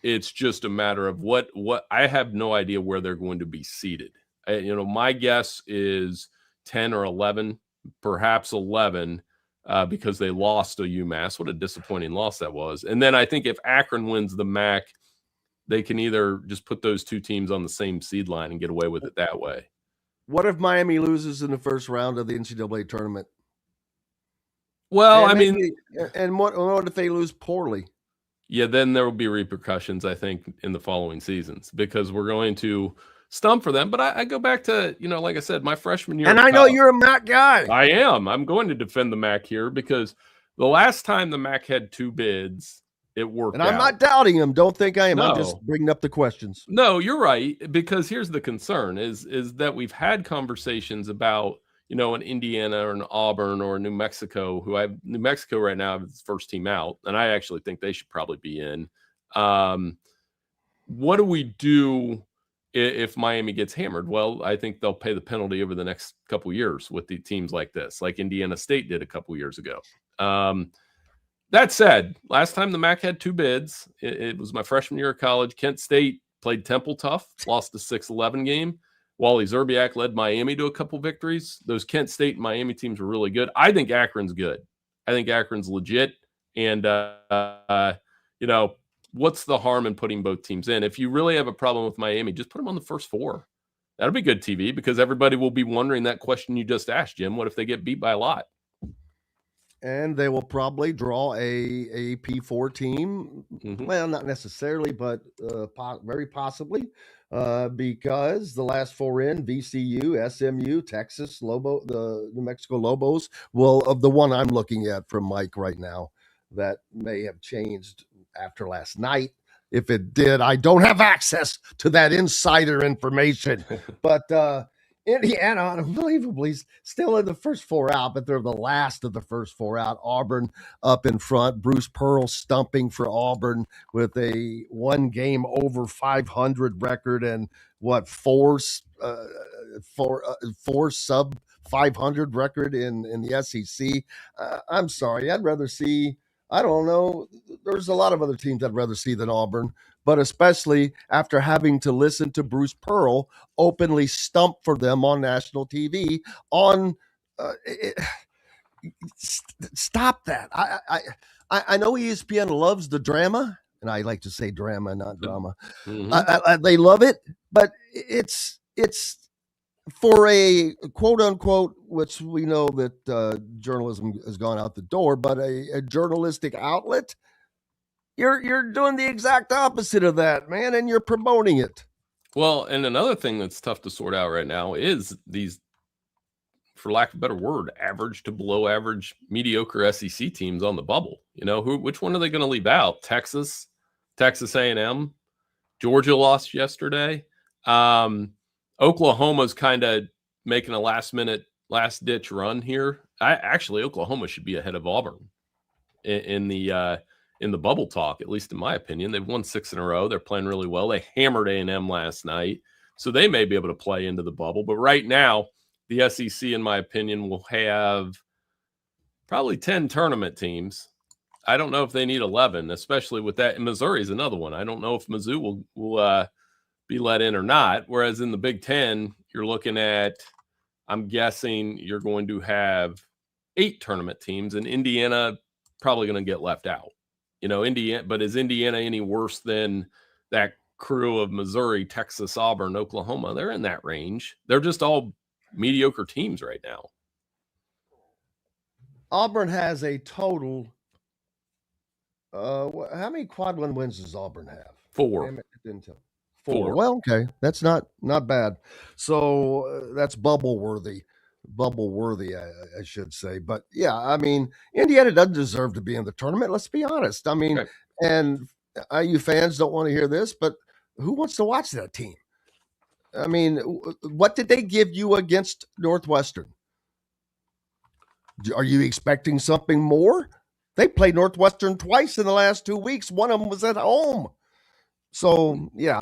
It's just a matter of what I have no idea where they're going to be seated. My guess is 10 or 11, perhaps 11, because they lost to UMass. What a disappointing loss that was. And then I think if Akron wins the MAC, they can either just put those two teams on the same seed line and get away with it that way. What if Miami loses in the first round of the NCAA tournament? Well, what if they lose poorly? Yeah, then there will be repercussions, I think, in the following seasons, because we're going to stump for them. But I go back to, like I said, my freshman year. And I know you're a MAC guy. I am. I'm going to defend the MAC here because the last time the MAC had two bids, it worked out. And I'm not doubting him. Don't think I am. No. I'm just bringing up the questions. No, you're right. Because here's the concern is that we've had conversations about, an Indiana or an Auburn or New Mexico, New Mexico right now is first team out. And I actually think they should probably be in. What do we do if Miami gets hammered? Well, I think they'll pay the penalty over the next couple of years with the teams like this, like Indiana State did a couple of years ago. That said, last time the MAC had two bids, it was my freshman year of college. Kent State played Temple tough, lost the 6-11 game. Wally Zerbiak led Miami to a couple victories. Those Kent State and Miami teams were really good. I think Akron's good. I think Akron's legit. And, what's the harm in putting both teams in? If you really have a problem with Miami, just put them on the first four. That'll be good TV because everybody will be wondering that question you just asked, Jim. What if they get beat by a lot? And they will probably draw a P4 team. Mm-hmm. Well, not necessarily, but very possibly. Because the last four in VCU, SMU, Texas, the New Mexico Lobos, of the one I'm looking at from Mike right now, that may have changed after last night. If it did, I don't have access to that insider information. But Indiana, unbelievably, still in the first four out, but they're the last of the first four out. Auburn up in front. Bruce Pearl stumping for Auburn with a one game over 500 record and four sub 500 record in the SEC. I'm sorry, I'd rather see. I don't know. There's a lot of other teams I'd rather see than Auburn, but especially after having to listen to Bruce Pearl openly stump for them on national TV. Stop that. I know ESPN loves the drama, and I like to say drama, not drama. Mm-hmm. They love it, but it's for a quote unquote, which we know that journalism has gone out the door, but a journalistic outlet. You're doing the exact opposite of that, man, and you're promoting it. Well, and another thing that's tough to sort out right now is these, for lack of a better word, average to below average, mediocre SEC teams on the bubble. Which one are they going to leave out? Texas A&M, Georgia lost yesterday. Oklahoma's kind of making a last ditch run here. Oklahoma should be ahead of Auburn in the bubble talk, at least in my opinion. They've won 6 in a row. They're playing really well. They hammered A&M last night, so they may be able to play into the bubble. But right now, the SEC, in my opinion, will have probably 10 tournament teams. I don't know if they need 11, especially with that. And Missouri is another one. I don't know if Mizzou will be let in or not. Whereas in the Big Ten, you're looking at, I'm guessing you're going to have 8 tournament teams, and Indiana probably going to get left out. Indiana, but is Indiana any worse than that crew of Missouri, Texas, Auburn, Oklahoma? They're in that range. They're just all mediocre teams right now. Auburn has a total. How many quad one wins does Auburn have? 4. Damn it, it didn't tell. 4. Well, okay, that's not bad. So that's bubble worthy, I should say. But yeah, I mean, Indiana doesn't deserve to be in the tournament. Let's be honest. I mean, and IU fans don't want to hear this, but who wants to watch that team? I mean, what did they give you against Northwestern? Are you expecting something more? They played Northwestern twice in the last 2 weeks. One of them was at home. So, yeah,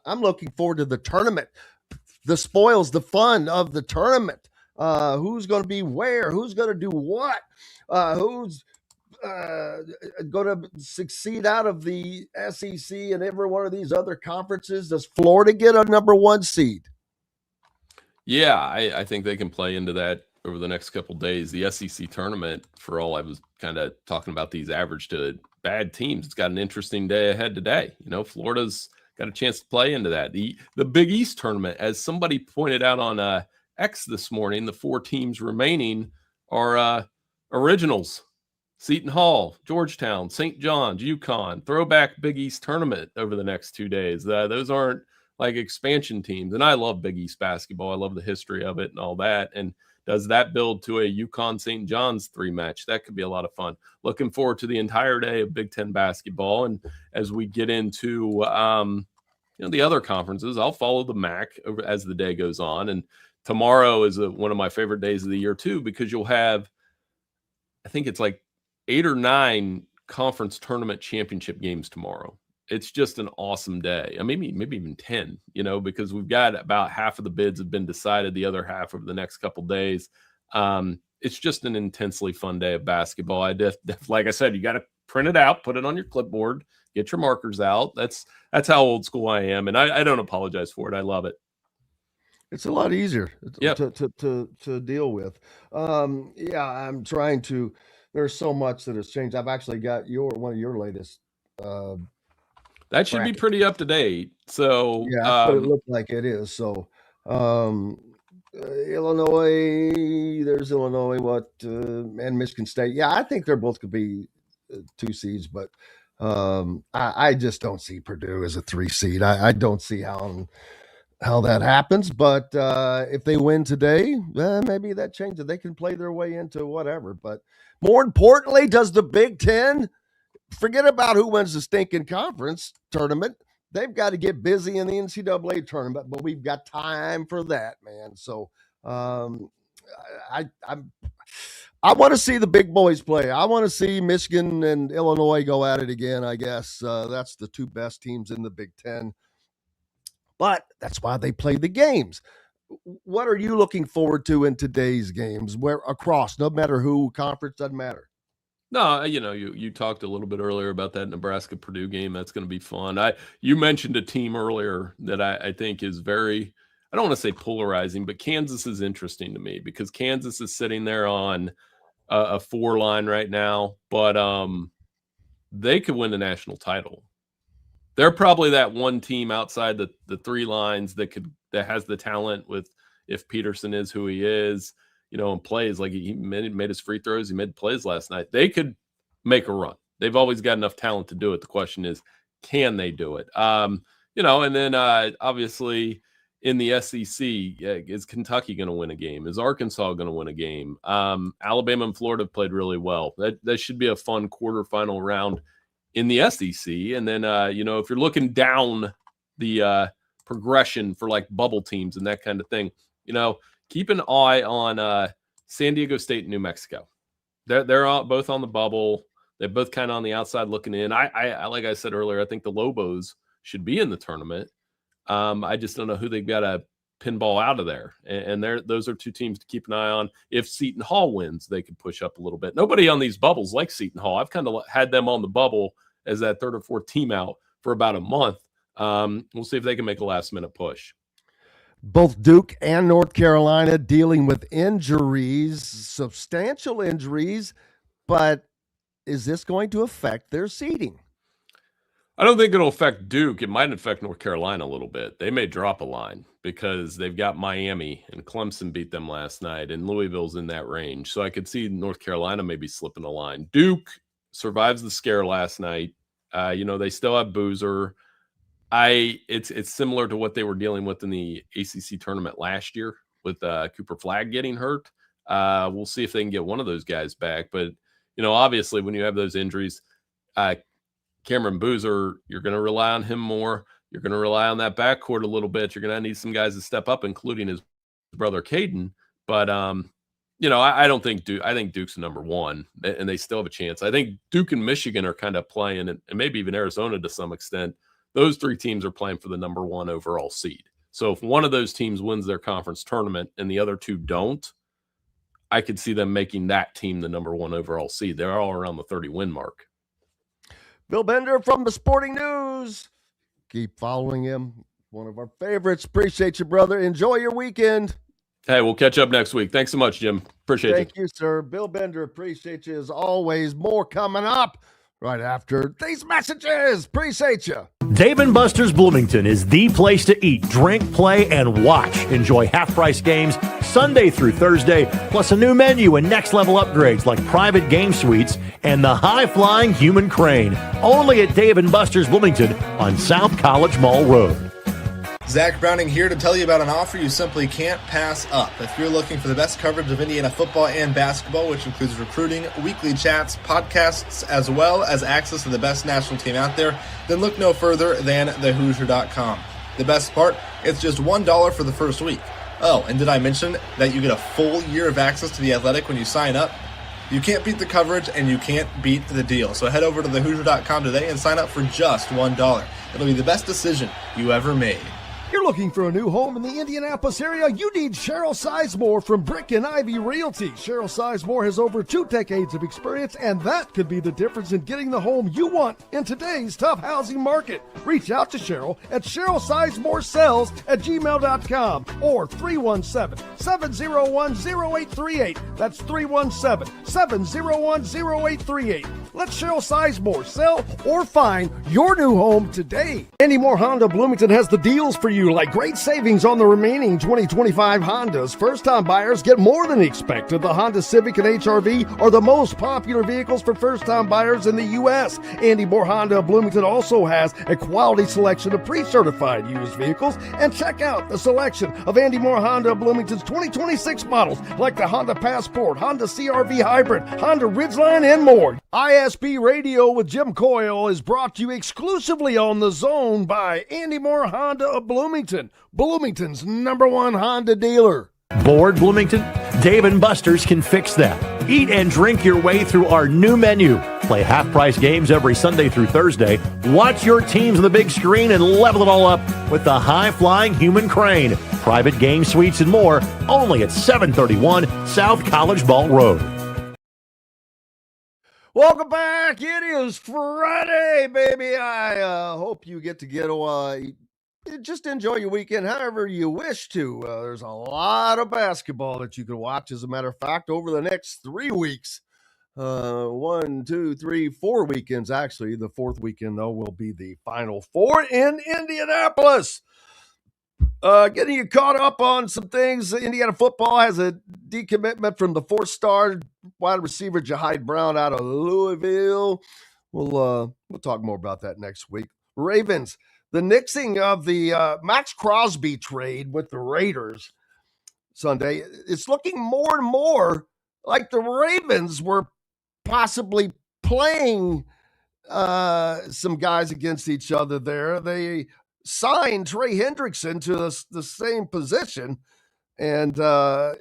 I'm looking forward to the tournament. The spoils, the fun of the tournament. Who's going to be where? Who's going to do what? Who's going to succeed out of the SEC and every one of these other conferences? Does Florida get a number 1 seed? Yeah, I think they can play into that over the next couple of days. The SEC tournament, for all I was kind of talking about these average to bad teams, it's got an interesting day ahead today. Florida's got a chance to play into that. The Big East tournament, as somebody pointed out on X this morning, the 4 teams remaining are originals: Seton Hall, Georgetown, St. John's, UConn. Throwback Big East tournament over the next 2 days. Those aren't like expansion teams. And I love Big East basketball. I love the history of it and all that. And does that build to a UConn St. John's 3 match? That could be a lot of fun. Looking forward to the entire day of Big Ten basketball. And as we get into the other conferences, I'll follow the MAC as the day goes on. And tomorrow is one of my favorite days of the year too, because you'll have, I think it's like 8 or 9 conference tournament championship games tomorrow. It's just an awesome day. I mean, maybe even 10, because we've got about half of the bids have been decided, the other half over the next couple days. It's just an intensely fun day of basketball. Like I said, you got to print it out, put it on your clipboard, get your markers out. That's how old school I am. And I don't apologize for it. I love it. It's a lot easier to deal with. I'm trying to, there's so much that has changed. I've actually got one of your latest, that should be pretty up to date. So yeah, that's what it looked like it is. So Illinois, there's Illinois, and Michigan State. Yeah, I think they're both could be 2 seeds, but I just don't see Purdue as a 3 seed. I don't see how that happens. But if they win today, maybe that changes. They can play their way into whatever. But more importantly, does the Big Ten forget about who wins the stinking conference tournament? They've got to get busy in the NCAA tournament, but we've got time for that, man. So I want to see the big boys play. I want to see Michigan and Illinois go at it again, I guess. That's the 2 best teams in the Big Ten. But that's why they play the games. What are you looking forward to in today's games? Where across, no matter who, conference, doesn't matter. No, you talked a little bit earlier about that Nebraska-Purdue game. That's going to be fun. You mentioned a team earlier that I think is very, I don't want to say polarizing, but Kansas is interesting to me because Kansas is sitting there on a 4 line right now, but they could win the national title. They're probably that one team outside the 3 lines that has the talent with, if Peterson is who he is, and plays like he made his free throws. He made plays last night. They could make a run. They've always got enough talent to do it. The question is, can they do it? And then obviously in the SEC, is Kentucky going to win a game? Is Arkansas going to win a game? Alabama and Florida have played really well. That should be a fun quarterfinal round in the SEC. And then, if you're looking down the progression for like bubble teams and that kind of thing, keep an eye on San Diego State and New Mexico. They're all, both on the bubble. They're both kind of on the outside looking in. I like I said earlier, I think the Lobos should be in the tournament. I just don't know who they've got to pinball out of there. And those are two teams to keep an eye on. If Seton Hall wins, they could push up a little bit. Nobody on these bubbles likes Seton Hall. I've kind of had them on the bubble as that third or fourth team out for about a month. We'll see if they can make a last-minute push. Both Duke and North Carolina dealing with injuries, substantial injuries, but is this going to affect their seeding? I don't think it'll affect Duke. It might affect North Carolina a little bit. They may drop a line because they've got Miami and Clemson beat them last night, and Louisville's in that range. So I could see North Carolina maybe slipping a line. Duke survives the scare last night. They still have Boozer. It's similar to what they were dealing with in the ACC tournament last year with Cooper Flagg getting hurt. We'll see if they can get one of those guys back. But, obviously when you have those injuries, Cameron Boozer, you're going to rely on him more. You're going to rely on that backcourt a little bit. You're going to need some guys to step up, including his brother Caden. But, I don't think Duke. I think Duke's number one, and they still have a chance. I think Duke and Michigan are kind of playing, and maybe even Arizona to some extent. Those three teams are playing for the number one overall seed. So if one of those teams wins their conference tournament and the other two don't, I could see them making that team the number one overall seed. They're all around the 30-win mark. Bill Bender from the Sporting News. Keep following him. One of our favorites. Appreciate you, brother. Enjoy your weekend. Hey, we'll catch up next week. Thanks so much, Jim. Appreciate Thank you, sir. Bill Bender, appreciate you as always. More coming up right after these messages. Appreciate you. Dave & Buster's Bloomington is the place to eat, drink, play, and watch. Enjoy half-price games Sunday through Thursday, plus a new menu and next-level upgrades like private game suites and the high-flying human crane. Only at Dave & Buster's Bloomington on South College Mall Road. Zach Browning here to tell you about an offer you simply can't pass up. If you're looking for the best coverage of Indiana football and basketball, which includes recruiting, weekly chats, podcasts, as well as access to the best national team out there, then look no further than thehoosier.com. The best part, it's just $1 for the first week. Oh, and did I mention that you get a full year of access to The Athletic when you sign up? You can't beat the coverage and you can't beat the deal. So head over to thehoosier.com today and sign up for just $1. It'll be the best decision you ever made. You're looking for a new home in the Indianapolis area? You need Cheryl Sizemore from Brick and Ivy Realty. Cheryl Sizemore has over 2 decades of experience, and that could be the difference in getting the home you want in today's tough housing market. Reach out to Cheryl at CherylSizemoreSells@gmail.com or 317-701-0838. That's 317-701-0838. Let Cheryl Sizemore sell or find your new home today. Andy Moore Honda Bloomington has the deals for you, like great savings on the remaining 2025 Hondas. First-time buyers get more than expected. The Honda Civic and HR-V are the most popular vehicles for first-time buyers in the U.S. Andy Moore Honda Bloomington also has a quality selection of pre-certified used vehicles. And check out the selection of Andy Moore Honda Bloomington's 2026 models, like the Honda Passport, Honda CR-V Hybrid, Honda Ridgeline, and more. ISP Radio with Jim Coyle is brought to you exclusively on The Zone by Andy Moore Honda of Bloomington, Bloomington's #1 Honda dealer. Bored, Bloomington? Dave & Buster's can fix that. Eat and drink your way through our new menu. Play half-price games every Sunday through Thursday. Watch your teams on the big screen and level it all up with the high-flying human crane. Private game suites and more, only at 731 South College Ball Road. Welcome back. It is Friday, baby. I hope you get just enjoy your weekend however you wish to. There's a lot of basketball that you can watch. As a matter of fact, over the next 3 weeks, 1, 2, 3, 4 weekends, actually. The fourth weekend, though, will be the Final Four in Indianapolis. Getting you caught up on some things. Indiana football has a decommitment from the 4-star wide receiver Jahide Brown out of Louisville. We'll talk more about that next week. Ravens, the nixing of the Max Crosby trade with the Raiders Sunday. It's looking more and more like the Ravens were possibly playing some guys against each other there. They signed Trey Hendrickson to the same position, And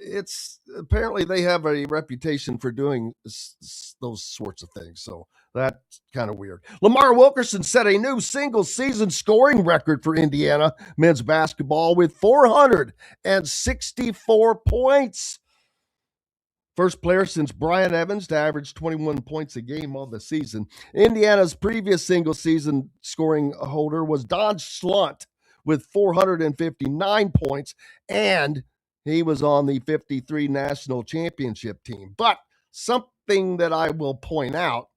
it's apparently they have a reputation for doing those sorts of things. So that's kind of weird. Lamar Wilkerson set a new single-season scoring record for Indiana men's basketball with 464 points. First player since Brian Evans to average 21 points a game on the season. Indiana's previous single-season scoring holder was Don Schlunt with 459 points, and he was on the 53 national championship team. But something that I will point out,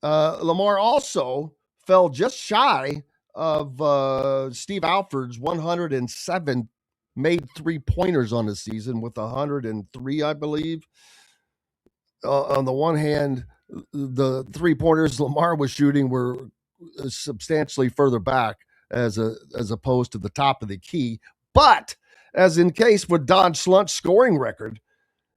Lamar also fell just shy of Steve Alford's 107 made three-pointers on the season with 103, I believe. On the one hand, the three-pointers Lamar was shooting were substantially further back as opposed to the top of the key. But as in case with Don Schlunt's scoring record,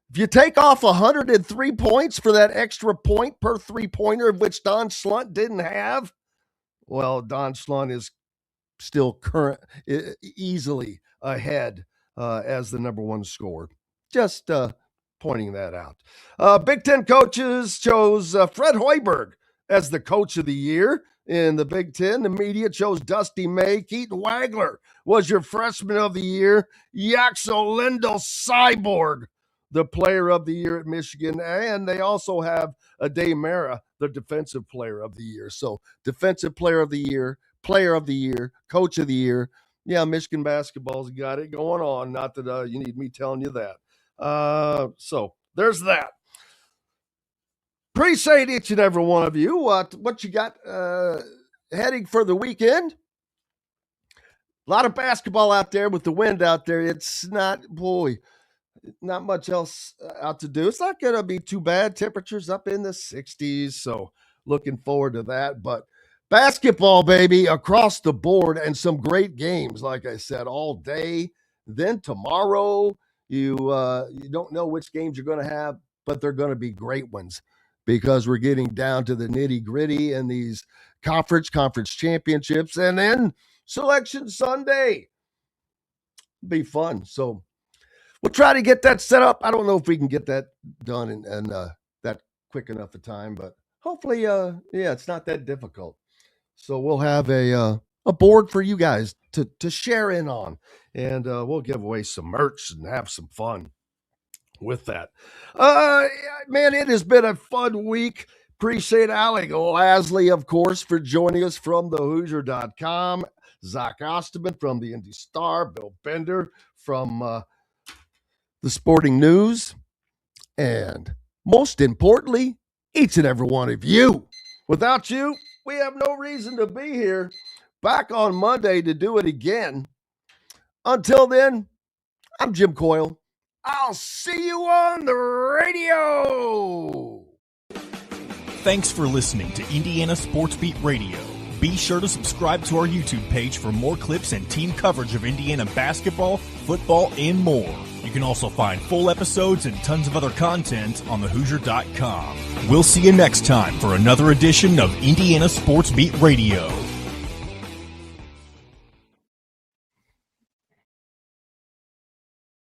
if you take off 103 points for that extra point per three-pointer, which Don Schlunt didn't have, well, Don Schlunt is still easily ahead as the number one scorer. Just pointing that out. Big Ten coaches chose Fred Hoiberg as the coach of the year in the Big Ten. The media chose Dusty May. Keaton Wagler was your freshman of the year. Yaxolendo Cyborg, the player of the year at Michigan. And they also have Ade Mara, the defensive player of the year. So defensive player of the year, coach of the year. Yeah, Michigan basketball's got it going on. Not that you need me telling you that. So there's that. Appreciate each and every one of you. What you got heading for the weekend? A lot of basketball out there with the wind out there. It's not much else out to do. It's not going to be too bad. Temperatures up in the 60s. So looking forward to that. But basketball, baby, across the board, and some great games, like I said, all day. Then tomorrow, you don't know which games you're going to have, but they're going to be great ones because we're getting down to the nitty-gritty and these conference championships, and then Selection Sunday. Be fun. So we'll try to get that set up. I don't know if we can get that done in that quick enough a time, but hopefully, it's not that difficult. So we'll have a board for you guys to share in on, and we'll give away some merch and have some fun with that. Man, it has been a fun week. Appreciate Alec Lasley, of course, for joining us from thehoosier.com. Zach Osterman from the Indy Star. Bill Bender from the Sporting News. And most importantly, each and every one of you. Without you, we have no reason to be here. Back on Monday to do it again. Until then, I'm Jim Coyle. I'll see you on the radio. Thanks for listening to Indiana Sports Beat Radio. Be sure to subscribe to our YouTube page for more clips and team coverage of Indiana basketball, football, and more. You can also find full episodes and tons of other content on thehoosier.com. We'll see you next time for another edition of Indiana Sports Beat Radio.